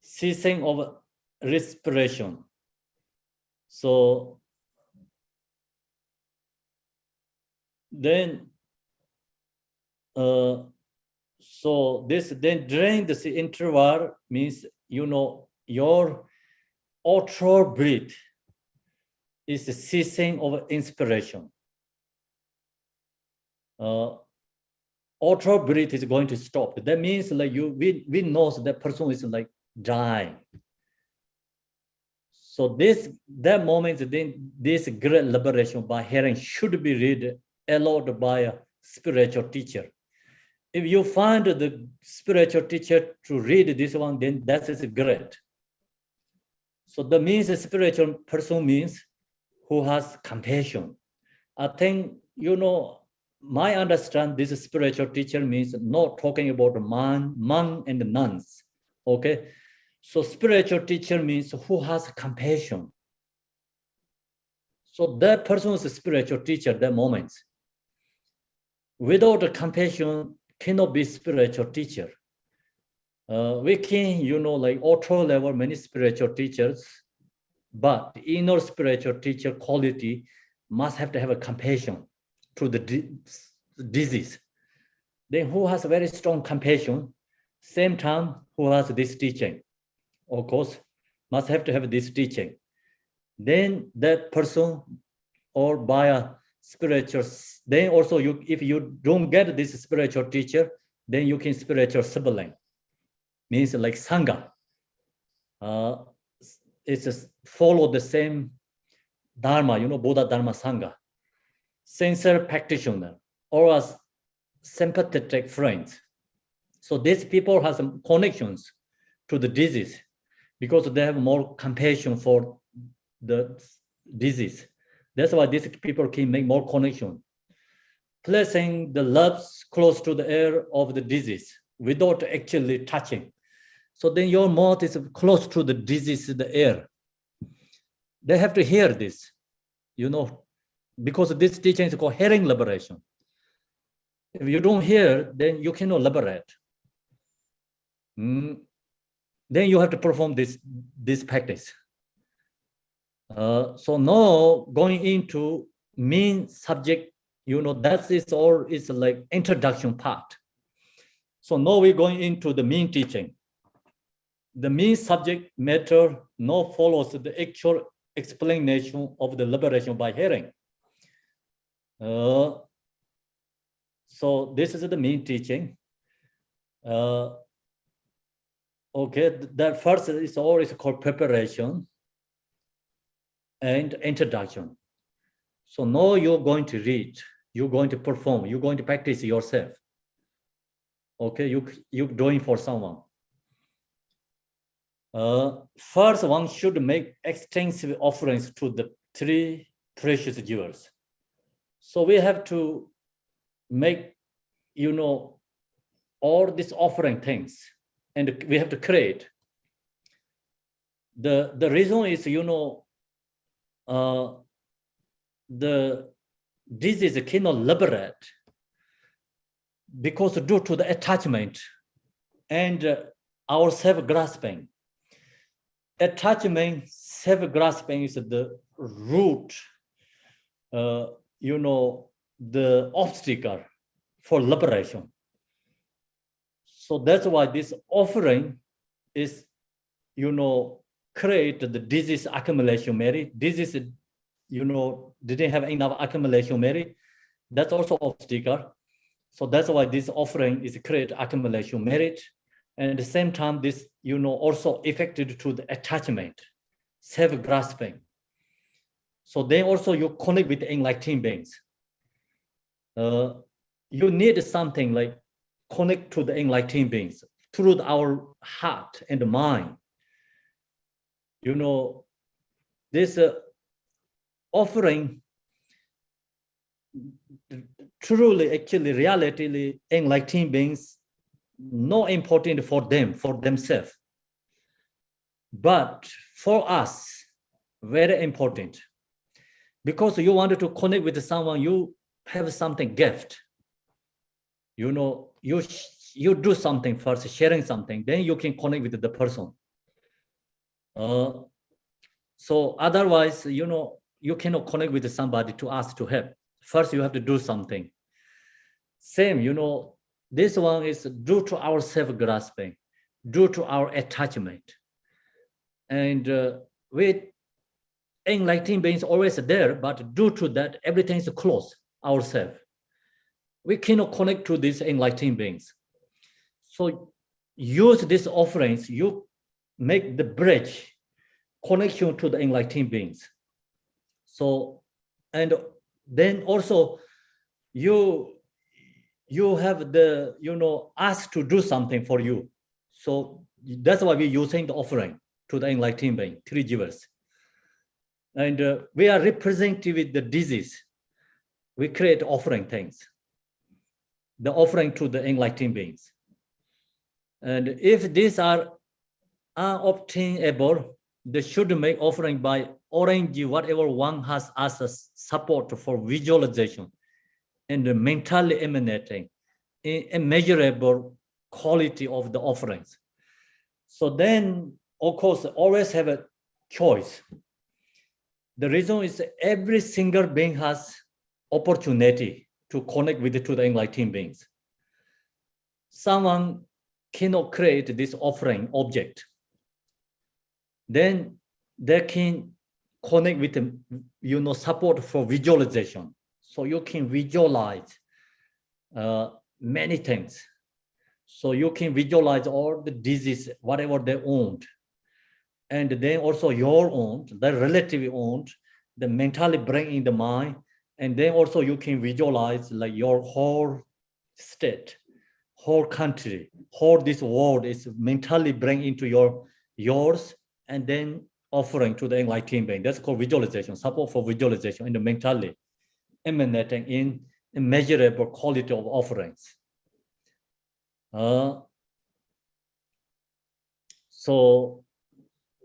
ceasing of respiration. So then, then during this interval means, your outward breath is the ceasing of inspiration. Outward breath is going to stop. That means like we know that person is like dying. So that moment, then this great liberation by hearing should be read aloud by a spiritual teacher. If you find the spiritual teacher to read this one, then that is great. So that means a spiritual person means who has compassion. I think, my understand this spiritual teacher means not talking about monk and nuns. Okay. So spiritual teacher means who has compassion. So that person is a spiritual teacher at that moment. Without compassion, cannot be spiritual teacher. We can, like auto level, many spiritual teachers, but inner spiritual teacher quality must have to have a compassion to the disease. Then who has very strong compassion, same time who has this teaching, of course, must have to have this teaching. Then that person or by a spiritual, then also if you don't get this spiritual teacher, then you can spiritual sibling, means like Sangha. It's just follow the same Dharma, Buddha Dharma Sangha. Sincere practitioner or as sympathetic friends. So these people have some connections to the disease because they have more compassion for the disease. That's why these people can make more connection. Placing the loves close to the air of the disease without actually touching. So then your mouth is close to the disease, the air. They have to hear this, because this teaching is called hearing liberation. If you don't hear, then you cannot liberate. Then you have to perform this practice. So now going into main subject, that is all is like introduction part. So now we're going into the main teaching. The main subject matter now follows the actual explanation of the liberation by hearing. So this is the main teaching. Okay, that first is always called preparation and introduction. So now you're going to read, you're going to perform, you're going to practice yourself. Okay, you're doing for someone. First, one should make extensive offerings to the three precious jewels. So we have to make, all these offering things, and we have to create. The reason is, the disease cannot liberate because due to the attachment and our self-grasping. Attachment, self-grasping is the root, the obstacle for liberation. So that's why this offering is, create the disease accumulation merit. Disease, didn't have enough accumulation merit. That's also obstacle. So that's why this offering is create accumulation merit. And at the same time, this, also affected to the attachment, self-grasping. So then also you connect with enlightened beings. You need something like connect to the enlightened beings through our heart and mind. You know, this offering truly, actually, reality, enlightened beings, not important for them, for themselves. But for us, very important. Because you wanted to connect with someone, you have something gift. You know, you do something first, sharing something, then you can connect with the person. So otherwise, you know, you cannot connect with somebody to ask to help. First, you have to do something. Same, you know, this one is due to our self-grasping, due to our attachment. And with enlightened beings always there, but due to that, everything is closed ourselves. We cannot connect to these enlightened beings. So use these offerings, you make the bridge connection to the enlightened beings. So, and then also you have the, you know, ask to do something for you. So that's why we're using the offering to the enlightened being, three jivas. And we are representing with the disease. We create offering things, the offering to the enlightened beings. And if these are unobtainable, they should make offering by arrange whatever one has as a support for visualization and mentally emanating immeasurable quality of the offerings. So then, of course, always have a choice. The reason is every single being has opportunity to connect with to the enlightened beings. Someone cannot create this offering object. Then they can connect with the, you know, support for visualization. So you can visualize many things. So you can visualize all the disease, whatever they owned. And then also your own, the relatively owned, the mentally bring in the mind. And then also you can visualize like your whole state, whole country, whole this world is mentally bring into yours, and then offering to the enlightened being. That's called visualization, support for visualization, and mentally emanating in immeasurable quality of offerings. So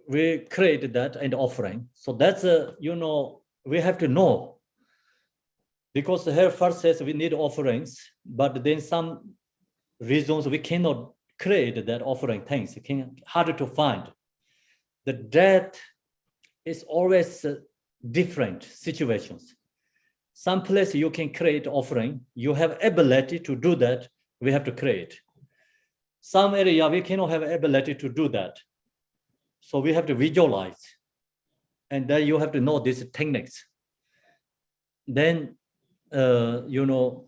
we created that and offering. So that's you know, we have to know, because here first says we need offerings, but then some reasons we cannot create that offering things. It can harder to find. The death is always different situations. Some place you can create offering, you have ability to do that, we have to create. Some area we cannot have ability to do that. So we have to visualize. And then you have to know these techniques. Then, you know,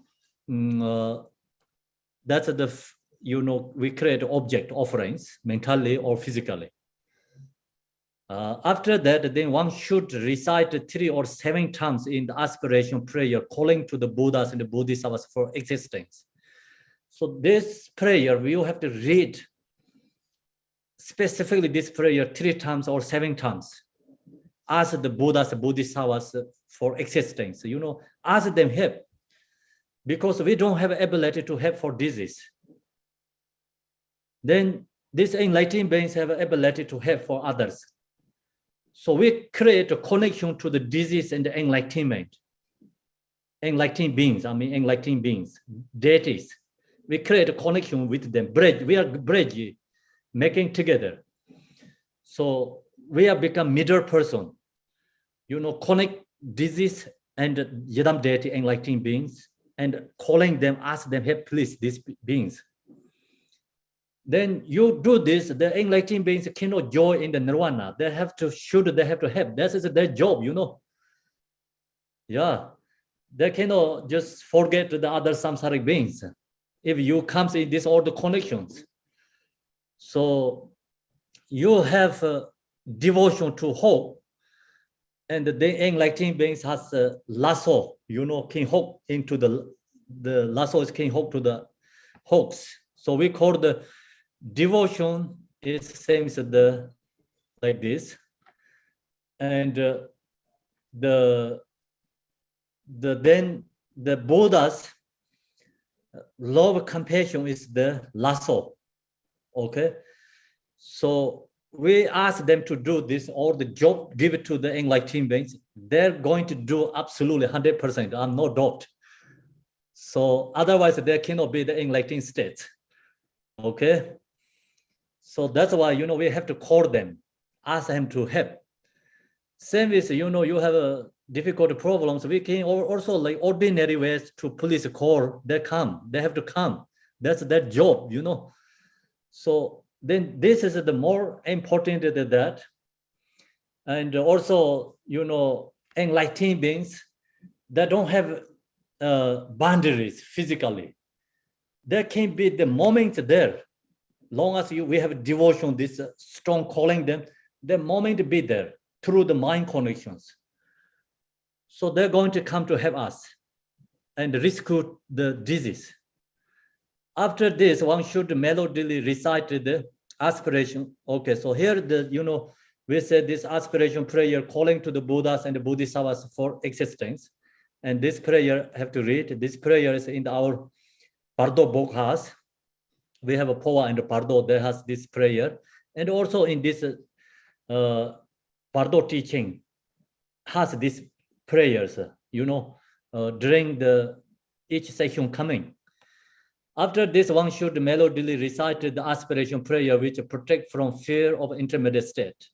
that's the, you know, we create object offerings mentally or physically. After that, then one should recite 3 or 7 times in the aspiration prayer, calling to the Buddhas and the Bodhisattvas for existence. So this prayer, we will have to read specifically this prayer 3 times or 7 times. Ask the Buddhas, Bodhisattvas for existence. You know, ask them help, because we don't have ability to help for disease. Then these enlightened beings have ability to help for others. So we create a connection to the disease and the enlightenment. Enlightened beings, I mean enlightened beings, deities. We create a connection with them. Bridge, we are bridge, making together. So we have become middle person. You know, connect disease and Yidam deity, enlightened beings, and calling them, ask them, help please these beings. Then you do this, the enlightened beings cannot join in the nirvana. They have to help. That is their job, you know. Yeah, they cannot just forget the other samsaric beings if you come in this all the connections. So you have devotion to hope, and the enlightened beings has a lasso, you know, can hook into the lasso is can hook to the hoax. So we call the devotion is same as the like this, and then the Buddha's love compassion is the lasso. Okay, so we ask them to do this, or the job give it to the enlightened beings. They're going to do absolutely 100%. I'm no doubt. So otherwise, there cannot be the enlightened state. Okay, so that's why we have to call them, ask them to help. Same is you have a difficult problems. We can also like ordinary ways to police call. They come. They have to come. That's their job. So then this is the more important than that. And also enlightened beings that don't have boundaries physically. There can be the moment there. Long as we have devotion, this strong calling them, the moment be there through the mind connections. So they're going to come to help us and rescue the disease. After this, one should melodically recite the aspiration. Okay, so here we said this aspiration prayer calling to the Buddhas and the Bodhisattvas for existence. And this prayer have to read. This prayer is in our Bardo book has. We have a Poa and a Bardo that has this prayer. And also in this Bardo teaching has these prayers, during each session coming. After this, one should melodically recite the aspiration prayer which protect from fear of intermediate state.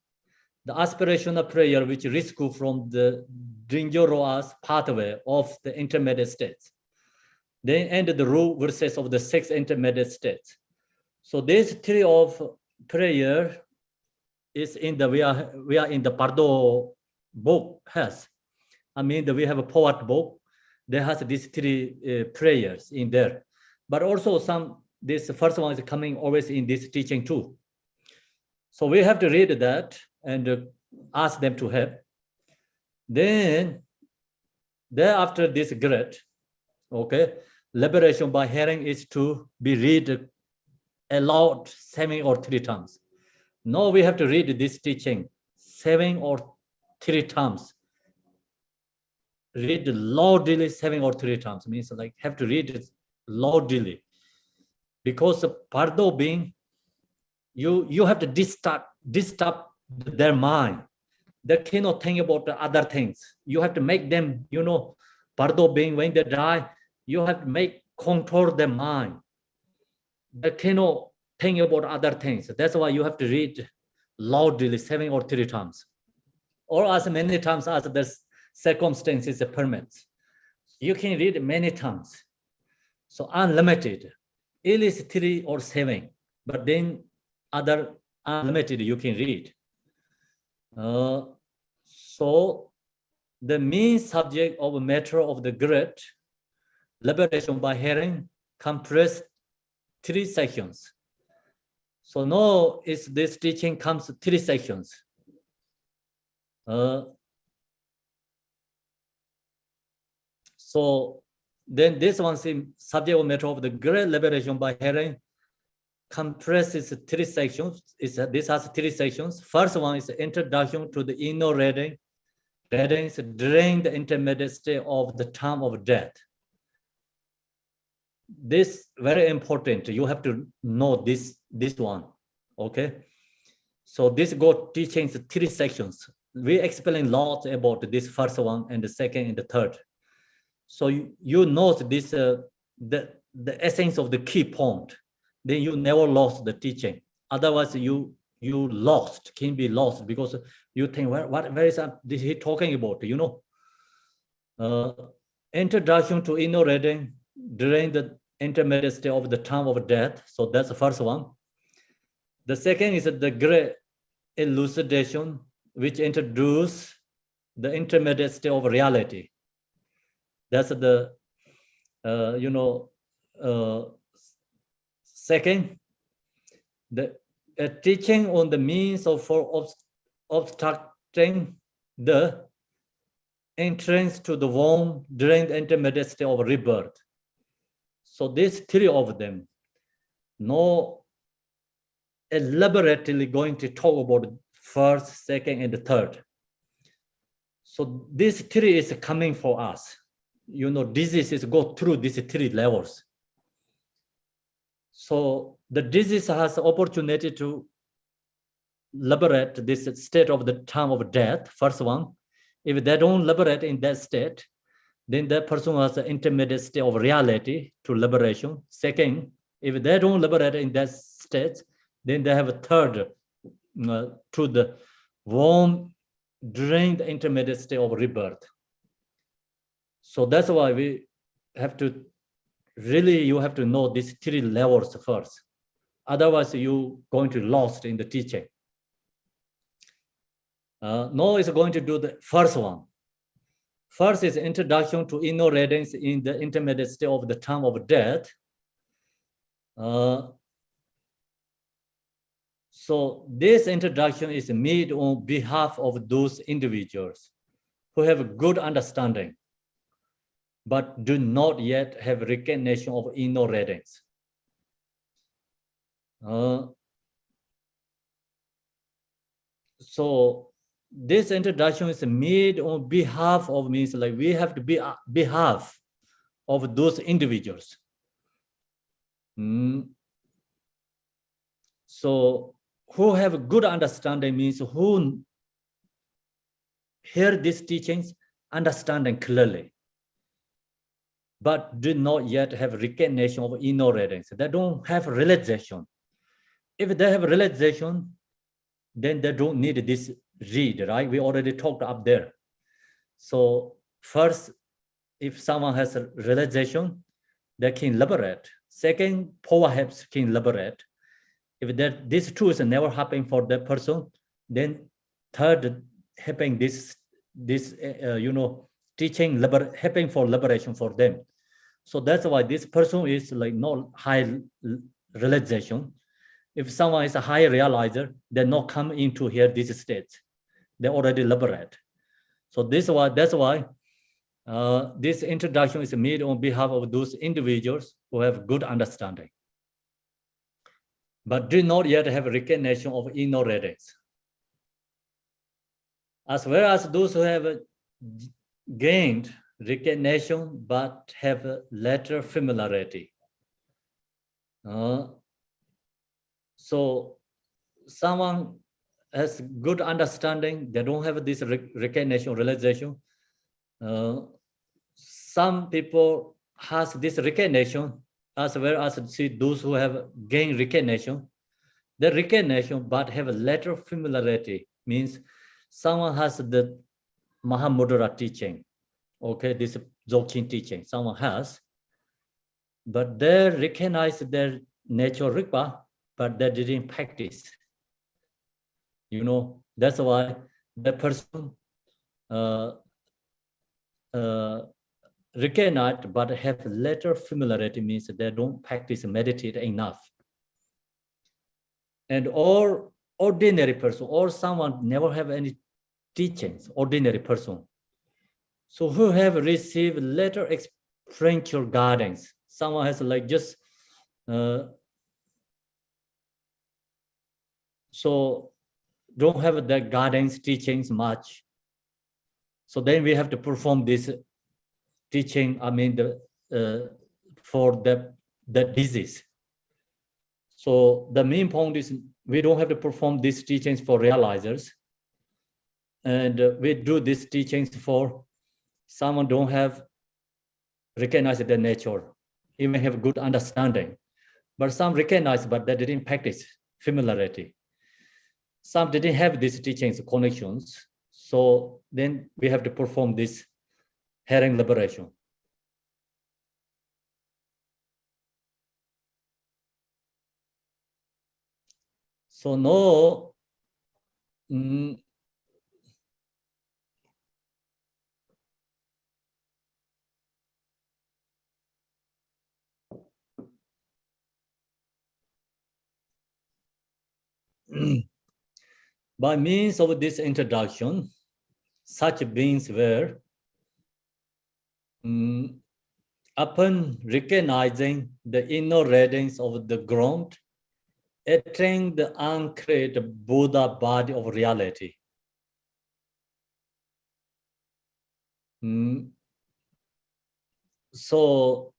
The aspirational prayer which rescue from the dangerous pathway of the intermediate states. Then end the rule verses of the 6 intermediate states. So these 3 of prayer is in the we are in the Bardo book has. We have a poet book. There has these 3 prayers in there. But also this first one is coming always in this teaching too. So we have to read that and ask them to help. Then thereafter this great, okay, liberation by hearing is to be read aloud 7 or 3 times. Now we have to read this teaching 7 or 3 times. Read loudly 7 or 3 times. Means like have to read it loudly. Because Bardo being, you have to disturb their mind. They cannot think about the other things. You have to make them, Bardo being, when they die, you have to control their mind. They cannot think about other things. That's why you have to read loudly 7 or 3 times. Or as many times as the circumstances permits. You can read many times. So unlimited. It is 3 or 7, but then other unlimited you can read. So the main subject of matter of the great liberation by hearing compressed 3 sections. So now this teaching comes 3 sections. So then this one's in subject of matter of the great liberation by hearing compresses 3 sections. This has 3 sections. First one is introduction to the inner readings during the intermediate state of the time of death. This very important. You have to know this one. Okay. So this got teachings 3 sections. We explain a lot about this first one and the second and the third. So you know this the essence of the key point. Then you never lost the teaching. Otherwise, you can be lost because you think where is he talking about? Introduction to inner reading during the intermediate state of the time of death. So that's the first one. The second is the great elucidation, which introduces the intermediate state of reality. That's the second, the teaching on the means for obstructing the entrance to the womb during the intermediate state of rebirth. So these 3 of them no elaborately going to talk about first, second, and the third. So this three is coming for us. You know, diseases go through these three levels. So the disease has the opportunity to liberate this state of the time of death, first one. If they don't liberate in that state, then that person has an intermediate state of reality to liberation. Second, if they don't liberate in that state, then they have a third to the warm during the intermediate state of rebirth. So that's why we have to really, you have to know these three levels first. Otherwise, you're going to lost in the teaching. Now is going to do the first one. First is introduction to ignorance in the intermediate state of the time of death. So this introduction is made on behalf of those individuals who have a good understanding, but do not yet have recognition of ignorance. So this introduction is made on behalf of, means like we have to be behalf of those individuals. So who have a good understanding means who hear these teachings, understanding clearly, but do not yet have recognition of ignorance. They don't have realization. If they have realization, then they don't need this read, right? We already talked up there. So first, if someone has a realization, they can liberate. Second, perhaps can liberate. If that these two is never happen for that person, then third, helping this teaching helping for liberation for them. So that's why this person is like not high realization. If someone is a high realizer, they not come into here this state. They already liberate. So that's why this introduction is made on behalf of those individuals who have good understanding, but do not yet have recognition of ignorance, as well as those who have gained recognition but have later familiarity. So someone has good understanding, they don't have this recognition, realization. Some people has this recognition, as well as see those who have gained recognition. The recognition but have a later familiarity means someone has the Mahamudra teaching, okay, this Dzogchen teaching, someone has, but they recognize their natural Rigpa, but they didn't practice. You know, that's why the person recognize but have later familiarity means they don't practice meditate enough. And or ordinary person or someone never have any teachings, ordinary person. So who have received later experiential guidance. Someone has like just so don't have the guidance teachings much. So then we have to perform this teaching, I mean, for the disease. So the main point is we don't have to perform these teachings for realizers. And we do these teachings for someone don't have recognized their nature, even have good understanding. But some recognize, but they didn't practice familiarity. Some didn't have these teachings, connections. So then we have to perform this hearing liberation. So now, by means of this introduction, such beings were upon recognizing the inner radiance of the ground, attain the uncreated Buddha body of reality. So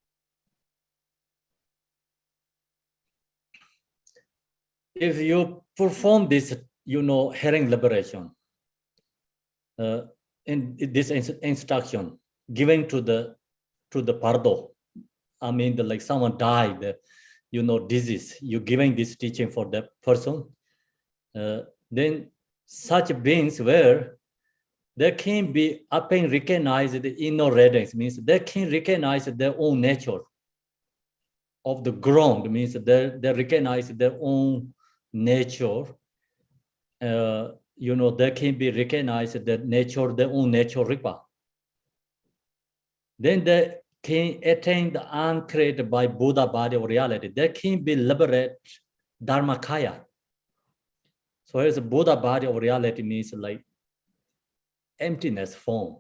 if you perform this, hearing liberation, in this instruction given to the Bardo, I mean, like someone died, disease, you giving this teaching for that person, then such beings where they can be up and recognize the inner radiance, means they can recognize their own nature of the ground, means they recognize their own nature. They can be recognized the nature, their own nature ripa. Then they can attain the uncreated by Buddha body of reality. They can be liberated Dharmakaya. So here's a Buddha body of reality means like emptiness form.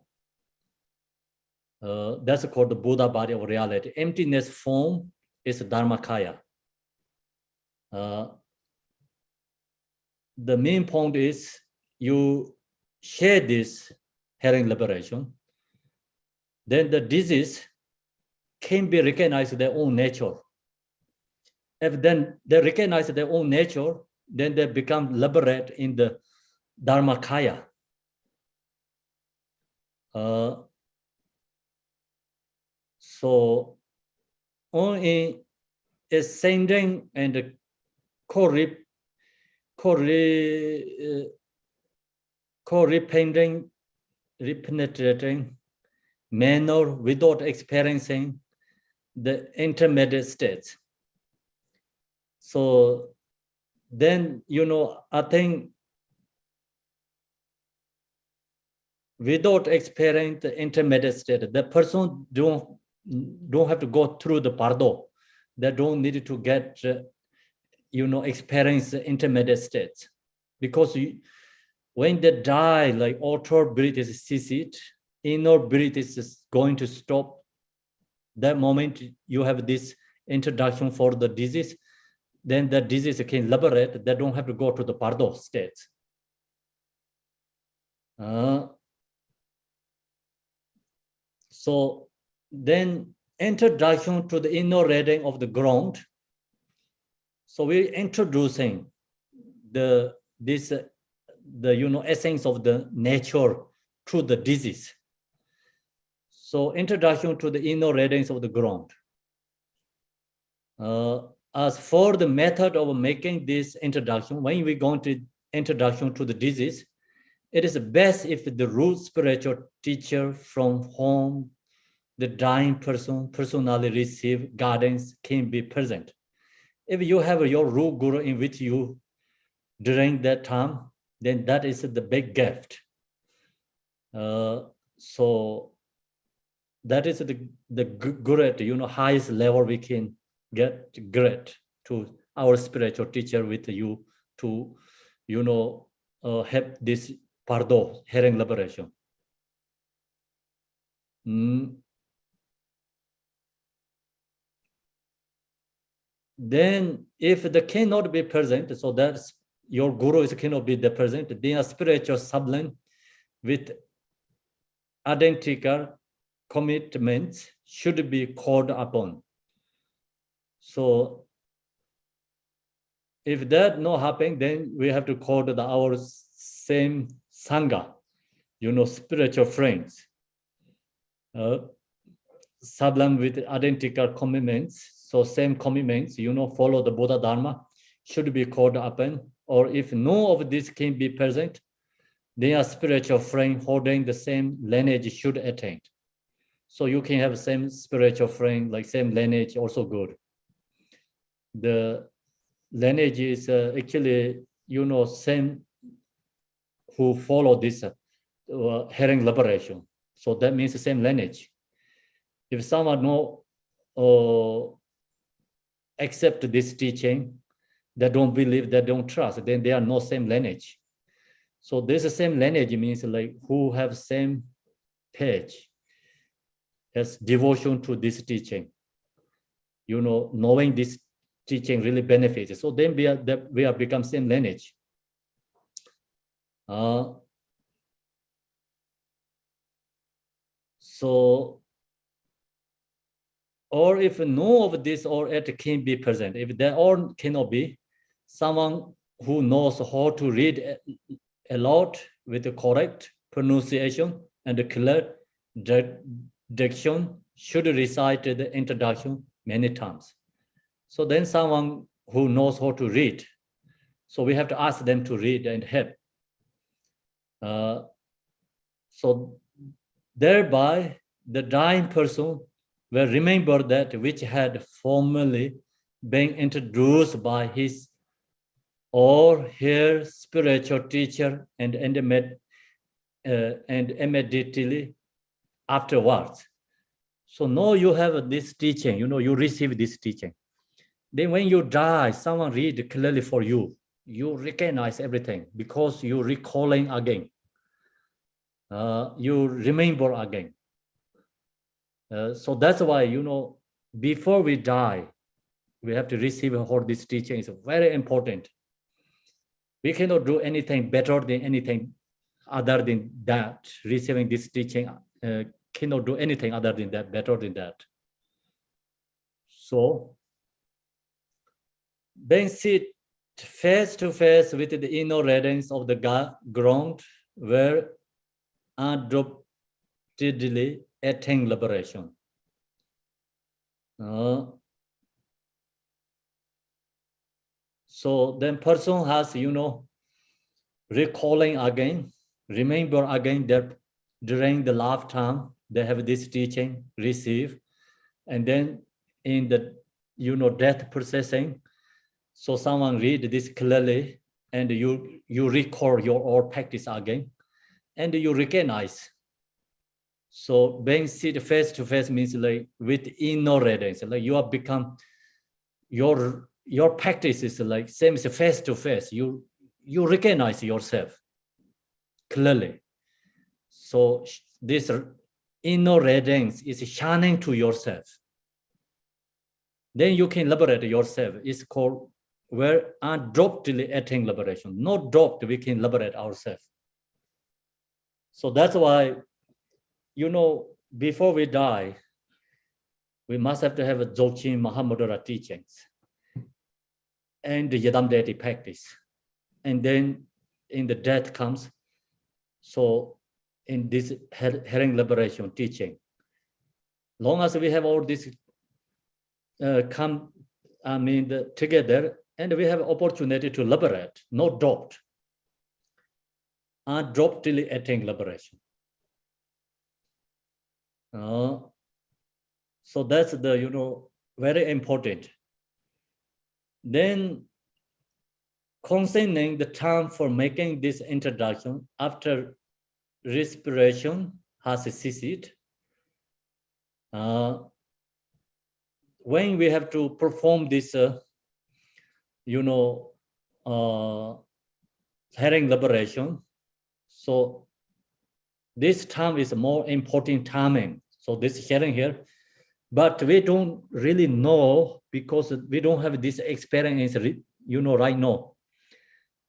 That's called the Buddha body of reality. Emptiness form is Dharmakaya. The main point is you share this hearing liberation, then the disease can be recognized their own nature. If then they recognize their own nature, then they become liberated in the Dharmakaya. So only ascending and repenetrating manner without experiencing the intermediate states. So then, I think without experiencing the intermediate state, the person don't have to go through the Bardo. They don't need to get, experience the intermediate states. Because when they die, like outer breath is ceased, inner breath is going to stop. That moment you have this introduction for the disease, then the disease can liberate. They don't have to go to the Bardo states. So then introduction to the inner reading of the ground. So we're introducing the essence of the nature through the disease. So introduction to the inner readings of the ground. As for the method of making this introduction, when we go into introduction to the disease, it is best if the root spiritual teacher from whom the dying person personally receive guidance can be present. If you have your root guru in with you during that time, then that is the big gift. So that is the great, highest level we can get great to our spiritual teacher with you to, have this Bardo, hearing liberation. Then if they cannot be present, so that's your guru cannot be the present, then a spiritual sublime with identical commitments should be called upon. So if that not happen, then we have to call our same sangha, spiritual friends, sublime with identical commitments. So same commitments, follow the Buddha Dharma, should be called upon. Or if no of this can be present, then a spiritual friend holding the same lineage should attain. So you can have same spiritual friend, like same lineage, also good. The lineage is actually, same who follow this hearing liberation. So that means the same lineage. If someone no accept this teaching, they don't believe, they don't trust, then they are no same lineage. So this same lineage means like who have same page. has devotion to this teaching. You know, knowing this teaching really benefits. So then we are become same lineage. So, or if no of this or it can be present, if there all cannot be, someone who knows how to read a lot with the correct pronunciation and the clear diction should recite the introduction many times. So then someone who knows how to read, so we have to ask them to read and help. So thereby the dying person will remember that which had formerly been introduced by his or her spiritual teacher and immediately afterwards. So now you have this teaching, you know, you receive this teaching. Then when you die, someone read clearly for you. You recognize everything because you're recalling again. You remember again. So that's why, you know, before we die, we have to receive all this teaching. It's very important. We cannot do anything better than anything other than that. Receiving this teaching cannot do anything other than that, better than that. So, then sit face to face with the inner radiance of the ground where undoubtedly attain liberation. So then person has, you know, recalling again, remember again that during the lifetime, they have this teaching, receive, and then in the, you know, death processing, so someone read this clearly and you recall your old practice again, and you recognize. So being sit face to face means like with inner radiance, like you have become, your practice is like same as face to face. You recognize yourself clearly. So this inner radiance is shining to yourself. Then you can liberate yourself. It's called where undoubtedly attain liberation. No doubt we can liberate ourselves. So that's why, you know, before we die, we must have to have a Dzogchen Mahamudra teachings and the Yadam deity practice. And then in the death comes, so in this hearing liberation teaching, long as we have all this together, and we have opportunity to liberate, no doubt, undoubtedly attain liberation. So that's the, you know, very important. Then concerning the time for making this introduction after respiration has ceased, when we have to perform this, you know, hearing liberation, so this time is more important timing. So this hearing here, but we don't really know because we don't have this experience, you know, right now.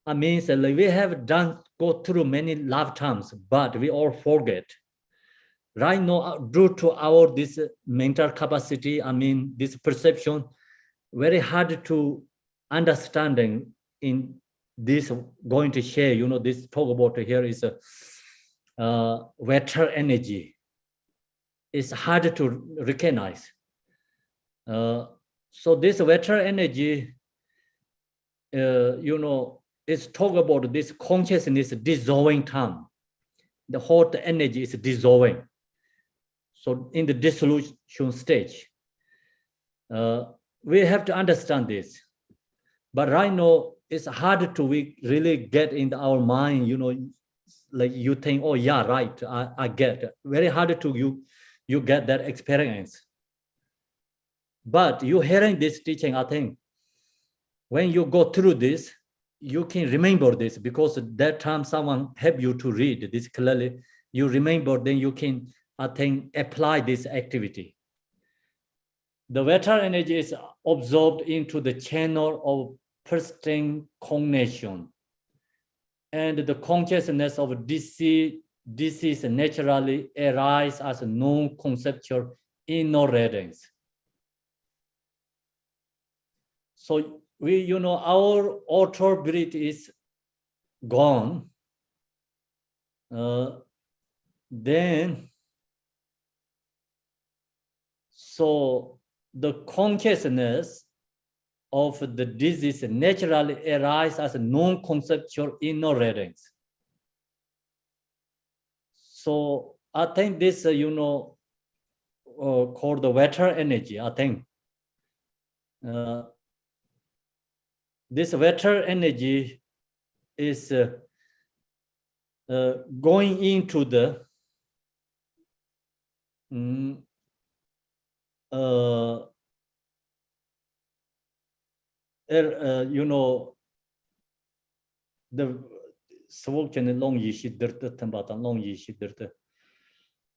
I mean, so like we have go through many lifetimes, but we all forget. Right now, due to our this mental capacity, I mean, this perception, very hard to understanding in this going to share, you know, this talk about here is water energy. It's hard to recognize. So this water energy, you know, is talk about this consciousness dissolving time. The hot energy is dissolving. So in the dissolution stage, we have to understand this. But right now, it's hard to really get in our mind, you know, like you think, oh yeah, right, I get. Very hard to you get that experience. But you hearing this teaching, I think, when you go through this, you can remember this because that time someone helped you to read this clearly. You remember, then you can I think, apply this activity. The vital energy is absorbed into the channel of persistent cognation. And the consciousness of disease naturally arises as a non-conceptual ignorance. So we, our authority is gone. Then, so the consciousness of the disease naturally arises as a non-conceptual ignorance. So I think this, called the vital energy, I think. This vital energy is going into the the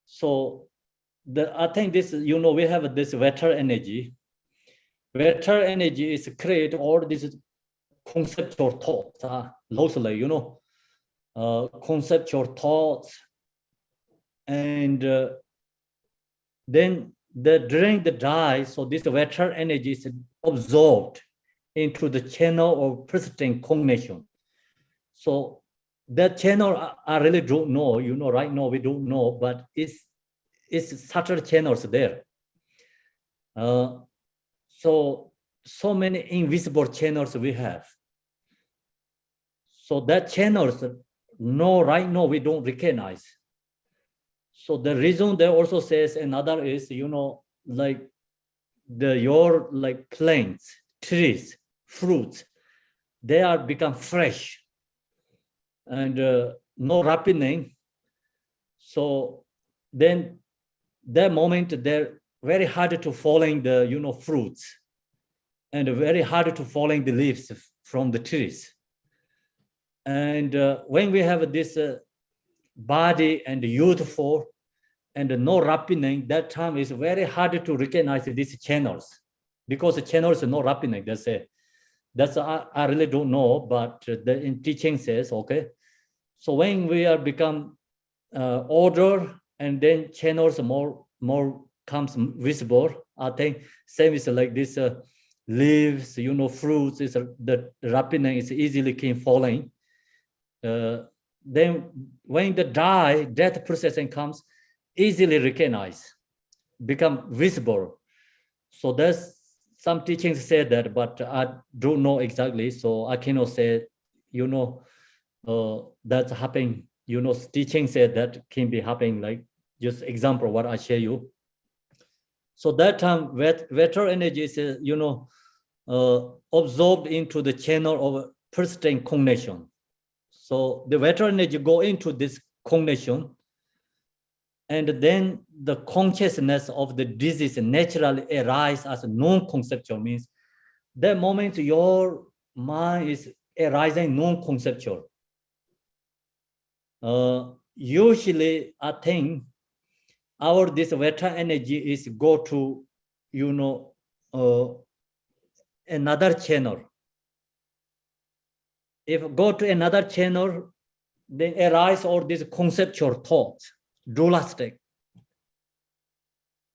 so I think this, we have this vital energy. Vital energy is create all these conceptual thoughts, loosely, conceptual thoughts, and then during the die, so this vital energy is absorbed into the channel of persistent cognition. So that channel, I really don't know, right now we don't know, but it's subtle channels there. So many invisible channels we have. So that channels, no, right now we don't recognize. So the reason they also says another is, like your plants, trees, fruits, they are become fresh and no ripening. So then that moment they're very hard to falling the fruits and very hard to falling the leaves from the trees. And when we have this body and youthful and no ripening, that time is very hard to recognize these channels because the channels are no ripening. That's it. That's I really don't know, but the in teaching says okay. So when we are become older and then channels more comes visible, I think same is like this leaves, fruits is the ripening is easily can falling. Then when the death processing comes, easily recognized, become visible. So there's some teachings say that, but I don't know exactly. So I cannot say, that's happening. Teaching said that can be happening. Like just example what I share you. So that time vital energy is absorbed into the channel of persistent cognition. So the vital energy go into this cognition, and then the consciousness of the disease naturally arises as a non-conceptual, means that moment your mind is arising non-conceptual. Usually, I think this vital energy is go to, another channel. If go to another channel, then arise all these conceptual thoughts, dualistic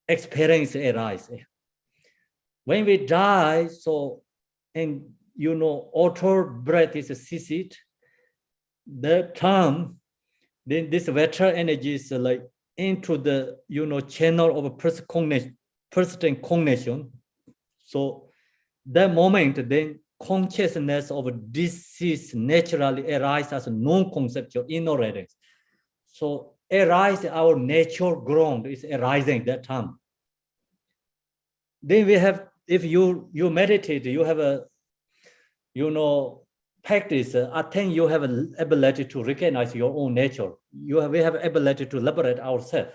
experience arise. When we die, so, and auto breath is ceased, the term, then this vital energy is like into the channel of persistent cognition. So that moment, then consciousness of disease naturally arises as non-conceptual ignorance. So arise our natural ground is arising that time. Then we have, if you meditate, you have a practice, I think you have an ability to recognize your own nature. We have ability to liberate ourselves.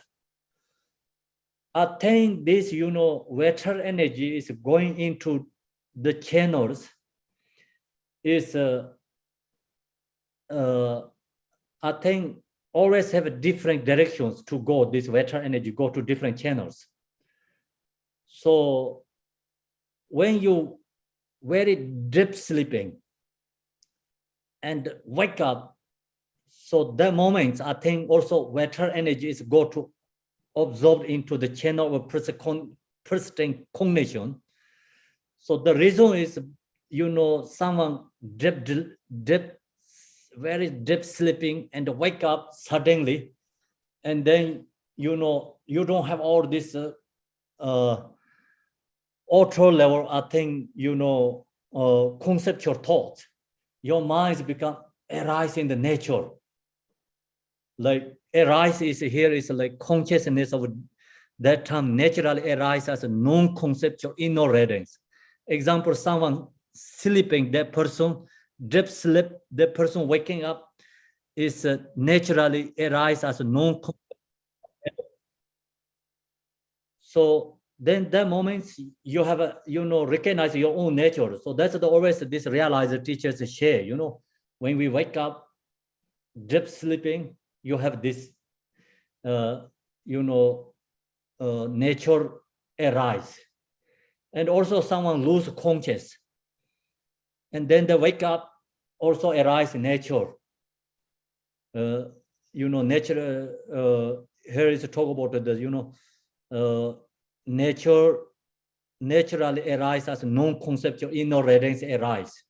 I think this, vital energy is going into the channels is, I think always have different directions to go. This vital energy go to different channels. So when you very deep sleeping and wake up, so that moment, I think also vital energy is go to absorb into the channel of persistent cognition. So the reason is, someone very deep sleeping and wake up suddenly, and then, you don't have all this auto level, I think, conceptual thoughts. Your minds become arise in the nature. Like arise is here is like consciousness of that term naturally arise as a non-conceptual ignorance. Example, someone sleeping, that person, deep sleep, that person waking up is naturally arise as a non-conceptual. So then that moment you have a, recognize your own nature. So that's always this realize teachers share, when we wake up, deep sleeping, you have this, nature arise. And also someone lose conscious. And then they wake up, also arise nature. Nature, here is a talk about the, nature naturally arise as non-conceptual ignorance arise.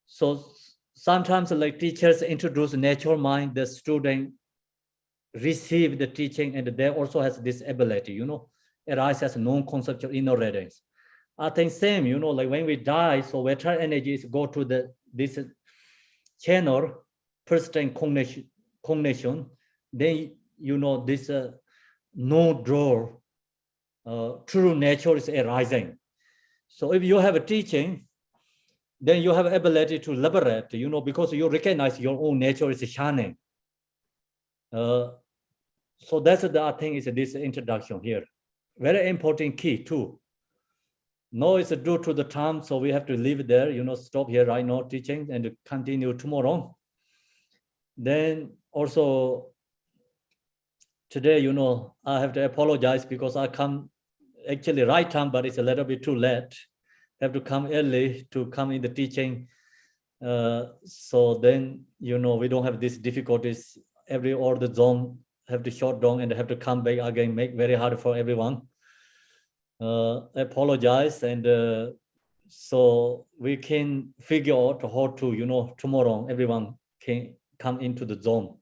So sometimes like teachers introduce nature mind, the student receive the teaching and they also has this ability, arise as non-conceptual ignorance. I think same, like when we die, so vital energies go to this channel, persistent cognition, then, this no draw, true nature is arising. So if you have a teaching, then you have ability to liberate, because you recognize your own nature is shining. So that's the, I think, is this introduction here. Very important key too. No, it's due to the time, so we have to leave there, stop here right now teaching and continue tomorrow. Then also today, I have to apologize because I come actually right time, but it's a little bit too late. I have to come early to come in the teaching. So then, we don't have these difficulties. All the zone have to shut down and have to come back again, make very hard for everyone. I apologize, and so we can figure out how to, tomorrow everyone can come into the zone.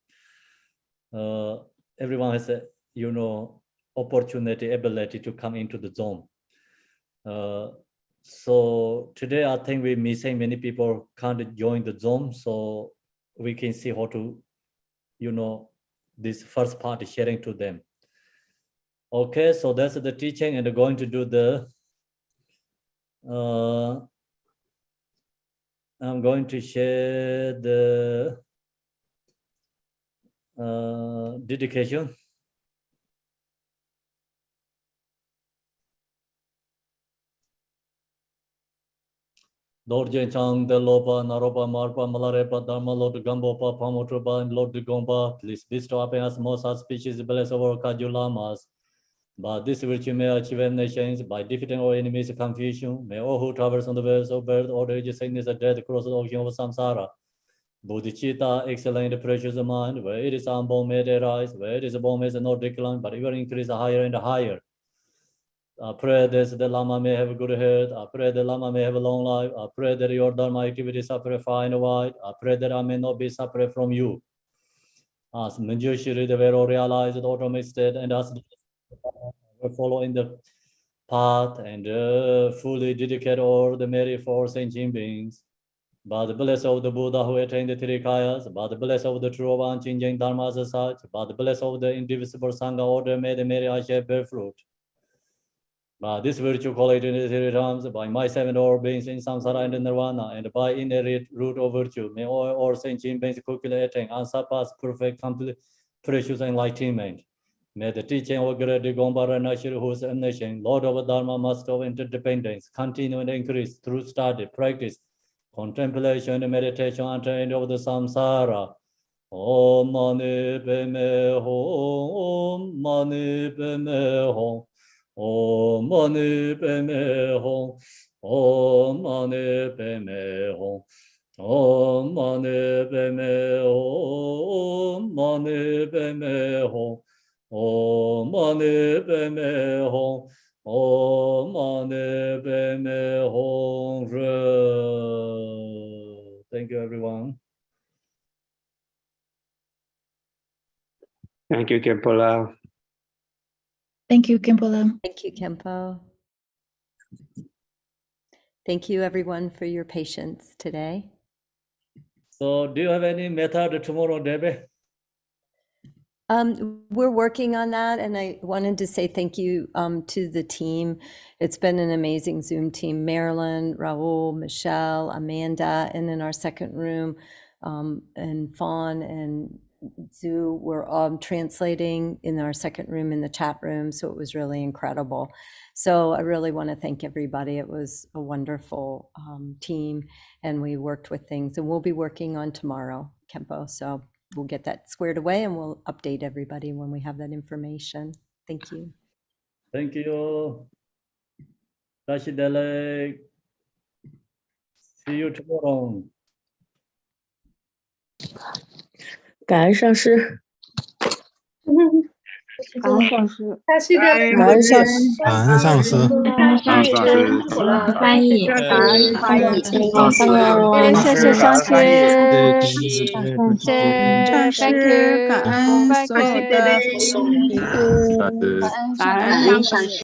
Everyone has a, opportunity, ability to come into the zone. So today I think we're missing many people can't join the zone, so we can see how to, this first part is sharing to them. Okay, so that's the teaching, and going to do the, I'm going to share the dedication. Lord Jenchang, the Lopa, Naropa, Marpa, Malarepa, Dharma, Lord Gambopa, Pamotropa, and Lord Gomba, please bestow upon us most auspicious bless of our Kajulamas. But this virtue may achieve nations by defeating our enemies' confusion. May all who traverse on the ways of birth, old age, sickness, and death cross the ocean of samsara. Bodhicitta, excellent, precious mind, where it is unborn, may it rise, where it is born, may it not decline, but even increase higher and higher. I pray that the Lama may have a good health. I pray the Lama may have a long life. I pray that your Dharma activities are far and wide. I pray that I may not be separate from you. As Manjushri, the Vero realized the automated state, and as follow in the path and fully dedicate all the merit for sentient beings. By the blessing of the Buddha who attained the three kayas, by the blessing of the true unchanging dharmas as such, by the blessing of the indivisible Sangha order, may the merit I shall bear fruit. By this virtue collected in the three realms, by my seven all beings in samsara and nirvana, and by inherent root of virtue, may all sentient beings quickly attain unsurpassed, perfect, complete, precious enlightenment. May the teaching of great Gombara Nashir, who is omniscient, Lord of Dharma, Master of interdependence, continue and increase through study, practice, contemplation, and meditation until the end of the samsara. Om Mani Padme Hum, Om Mani Padme Hum, Om Mani Padme Hum, Om Mani Padme Hum, Om Mani Padme Hum, Mani Padme Hum, Om Mani Padme Hum, Om Mani Padme Hum. Thank you, everyone. Thank you, Kempola. Thank you, Kempola. Thank you, Kempo. Thank you, everyone, for your patience today. So do you have any method tomorrow, Debbie? We're working on that, and I wanted to say thank you to the team. It's been an amazing Zoom team. Marilyn, Raul, Michelle, Amanda, and in our second room, and Fawn and Zoo were translating in our second room in the chat room, so it was really incredible. So I really want to thank everybody. It was a wonderful team, and we worked with things, and we'll be working on tomorrow, Kempo. So we'll get that squared away and we'll update everybody when we have that information. Thank you. Thank you. Tashidele. See you tomorrow. 感恩上师，感恩上师，感恩上师，感恩上师，翻译，感恩翻译，谢谢上师，上师，感恩，所有的感恩上师。